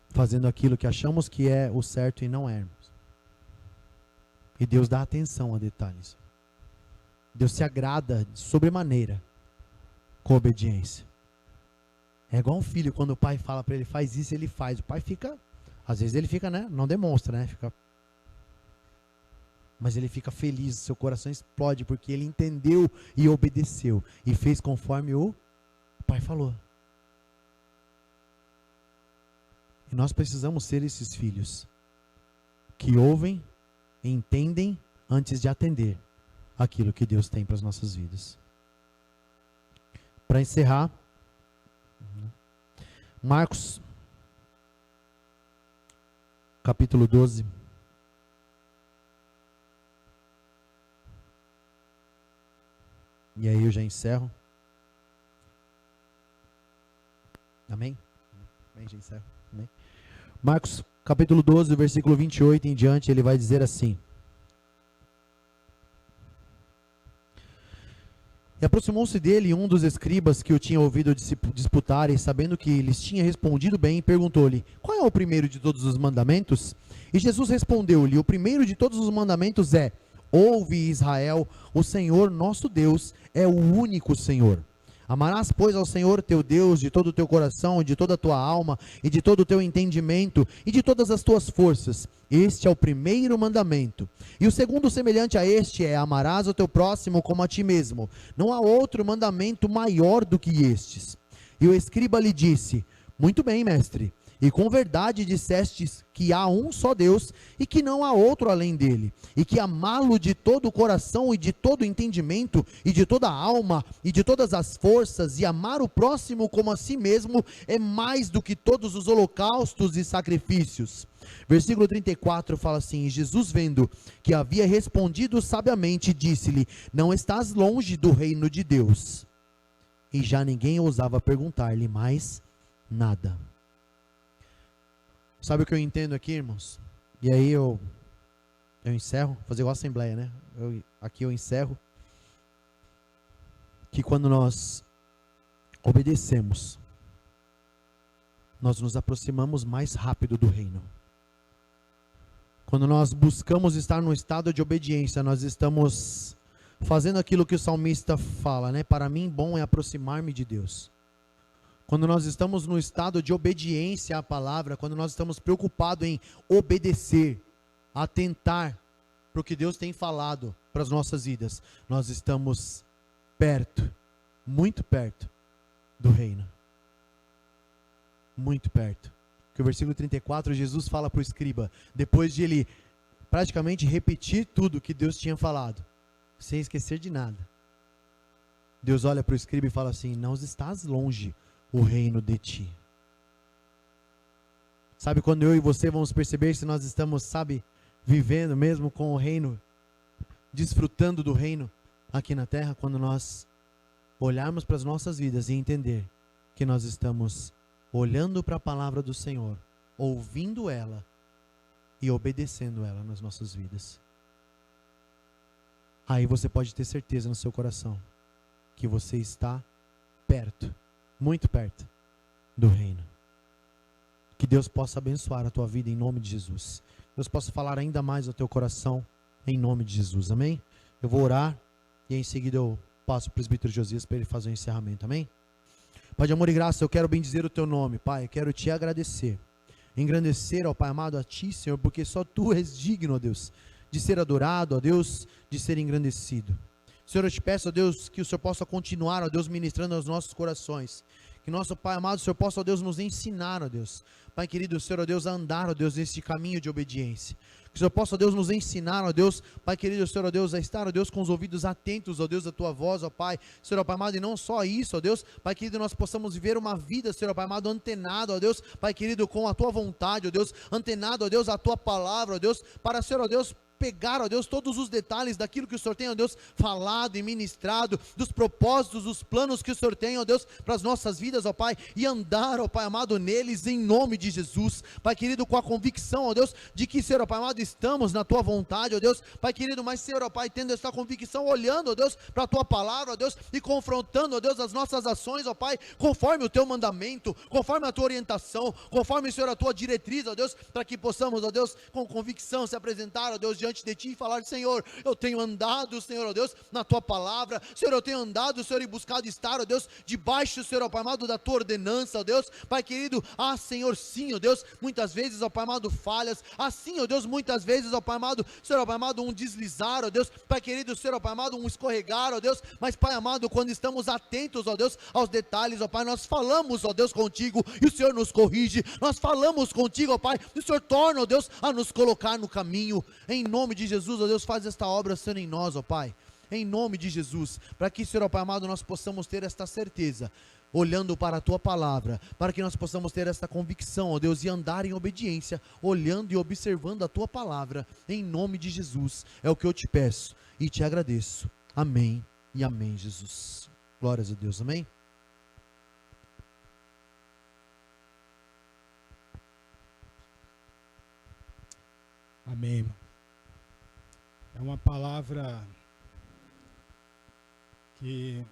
fazendo aquilo que achamos que é o certo e não é. E Deus dá atenção a detalhes. Deus se agrada de sobremaneira com obediência. É igual um filho, quando o pai fala para ele: faz isso, ele faz. O pai fica, às vezes ele fica, né? Não demonstra, né? Mas ele fica feliz, seu coração explode, porque ele entendeu e obedeceu. E fez conforme o pai falou. E nós precisamos ser esses filhos que ouvem, entendem antes de atender aquilo que Deus tem para as nossas vidas. Para encerrar, Marcos, capítulo 12. E aí eu já encerro. Amém? Amém, já encerro. Amém? Marcos, capítulo 12, versículo 28 em diante, ele vai dizer assim: e aproximou-se dele um dos escribas que o tinha ouvido disputar, e sabendo que lhes tinha respondido bem, perguntou-lhe: qual é o primeiro de todos os mandamentos? E Jesus respondeu-lhe: o primeiro de todos os mandamentos é: ouve, Israel, o Senhor nosso Deus é o único Senhor. Amarás, pois, ao Senhor teu Deus de todo o teu coração, e de toda a tua alma, e de todo o teu entendimento, e de todas as tuas forças. Este é o primeiro mandamento. E o segundo, semelhante a este, é: amarás o teu próximo como a ti mesmo. Não há outro mandamento maior do que estes. E o escriba lhe disse: muito bem, mestre, E com verdade dissestes que há um só Deus e que não há outro além dele, e que amá-lo de todo o coração e de todo o entendimento e de toda a alma e de todas as forças, e amar o próximo como a si mesmo é mais do que todos os holocaustos e sacrifícios. Versículo 34 fala assim: e Jesus, vendo que havia respondido sabiamente, disse-lhe: não estás longe do reino de Deus. E já ninguém ousava perguntar-lhe mais nada. Sabe o que eu entendo aqui, irmãos? E aí eu encerro, fazer igual a Assembleia, né? Aqui eu encerro. Que quando nós obedecemos, nós nos aproximamos mais rápido do reino. Quando nós buscamos estar no estado de obediência, nós estamos fazendo aquilo que o salmista fala, né? Para mim, bom é aproximar-me de Deus. Quando nós estamos no estado de obediência à palavra, quando nós estamos preocupados em obedecer, atentar para o que Deus tem falado para as nossas vidas, nós estamos perto, muito perto do reino. Muito perto. Que o versículo 34, Jesus fala para o escriba, depois de ele praticamente repetir tudo que Deus tinha falado, sem esquecer de nada. Deus olha para o escriba e fala assim: não estás longe o reino de ti. Sabe quando eu e você vamos perceber se nós estamos, sabe, vivendo mesmo com o reino, desfrutando do reino aqui na terra? Quando nós olharmos para as nossas vidas e entender que nós estamos olhando para a palavra do Senhor, ouvindo ela e obedecendo ela nas nossas vidas. Aí você pode ter certeza no seu coração que você está perto, muito perto do reino. Que Deus possa abençoar a tua vida em nome de Jesus. Deus possa falar ainda mais ao teu coração em nome de Jesus, amém? Eu vou orar e em seguida eu passo para o presbítero Josias para ele fazer o encerramento, amém? Pai de amor e graça, eu quero bendizer o teu nome, Pai, eu quero te agradecer, engrandecer, ó Pai amado, a ti, Senhor, porque só tu és digno, ó Deus, de ser adorado, ó Deus, de ser engrandecido. Senhor, eu te peço, ó Deus, que o Senhor possa continuar, ó Deus, ministrando aos nossos corações. Que nosso Pai amado, o Senhor possa, ó Deus, nos ensinar, ó Deus. Pai querido, Senhor, ó Deus, a andar, ó Deus, nesse caminho de obediência. Que o Senhor possa, ó Deus, nos ensinar, ó Deus, Pai querido, Senhor, ó Deus, a estar, ó Deus, com os ouvidos atentos, ó Deus, à tua voz, ó Pai. Senhor, ó Pai amado, e não só isso, ó Deus, Pai querido, nós possamos viver uma vida, Senhor, ó Pai amado, antenado, ó Deus, Pai querido, com a tua vontade, ó Deus, antenado, ó Deus, a tua palavra, ó Deus, para, Senhor, ó Deus, pegar, ó Deus, todos os detalhes daquilo que o Senhor tem, ó Deus, falado e ministrado, dos propósitos, dos planos que o Senhor tem, ó Deus, para as nossas vidas, ó Pai, e andar, ó Pai amado, neles em nome de Jesus, Pai querido, com a convicção, ó Deus, de que, Senhor, ó Pai amado, estamos na tua vontade, ó Deus, Pai querido, mas, Senhor, ó Pai, tendo essa convicção, olhando, ó Deus, para a tua palavra, ó Deus, e confrontando, ó Deus, as nossas ações, ó Pai, conforme o teu mandamento, conforme a tua orientação, conforme, Senhor, a tua diretriz, ó Deus, para que possamos, ó Deus, com convicção se apresentar, ó Deus, diante de ti e falar: Senhor, eu tenho andado, Senhor, ó Deus, na tua palavra, Senhor, eu tenho andado, Senhor, e buscado estar, ó Deus, debaixo, Senhor, ó Pai amado, da tua ordenança, ó Deus, Pai querido, Senhor, sim, ó Deus, muitas vezes, ó Pai amado, falhas, assim, ó Deus, muitas vezes, ó Pai amado, Senhor, ó Pai amado, um deslizar, ó Deus, Pai querido, Senhor, ó Pai amado, um escorregar, ó Deus, mas, Pai amado, quando estamos atentos, ó Deus, aos detalhes, ó Pai, nós falamos, ó Deus, contigo, e o Senhor nos corrige, nós falamos contigo, ó Pai, e o Senhor torna, ó Deus, a nos colocar no caminho, em nome de Jesus, ó Deus, faz esta obra sendo em nós, ó Pai, em nome de Jesus, para que, Senhor, ó Pai amado, nós possamos ter esta certeza, olhando para a tua palavra, para que nós possamos ter esta convicção, ó Deus, e andar em obediência, olhando e observando a tua palavra, em nome de Jesus, é o que eu te peço e te agradeço, amém e amém, Jesus, glórias a Deus, amém. Amém, irmão. É uma palavra que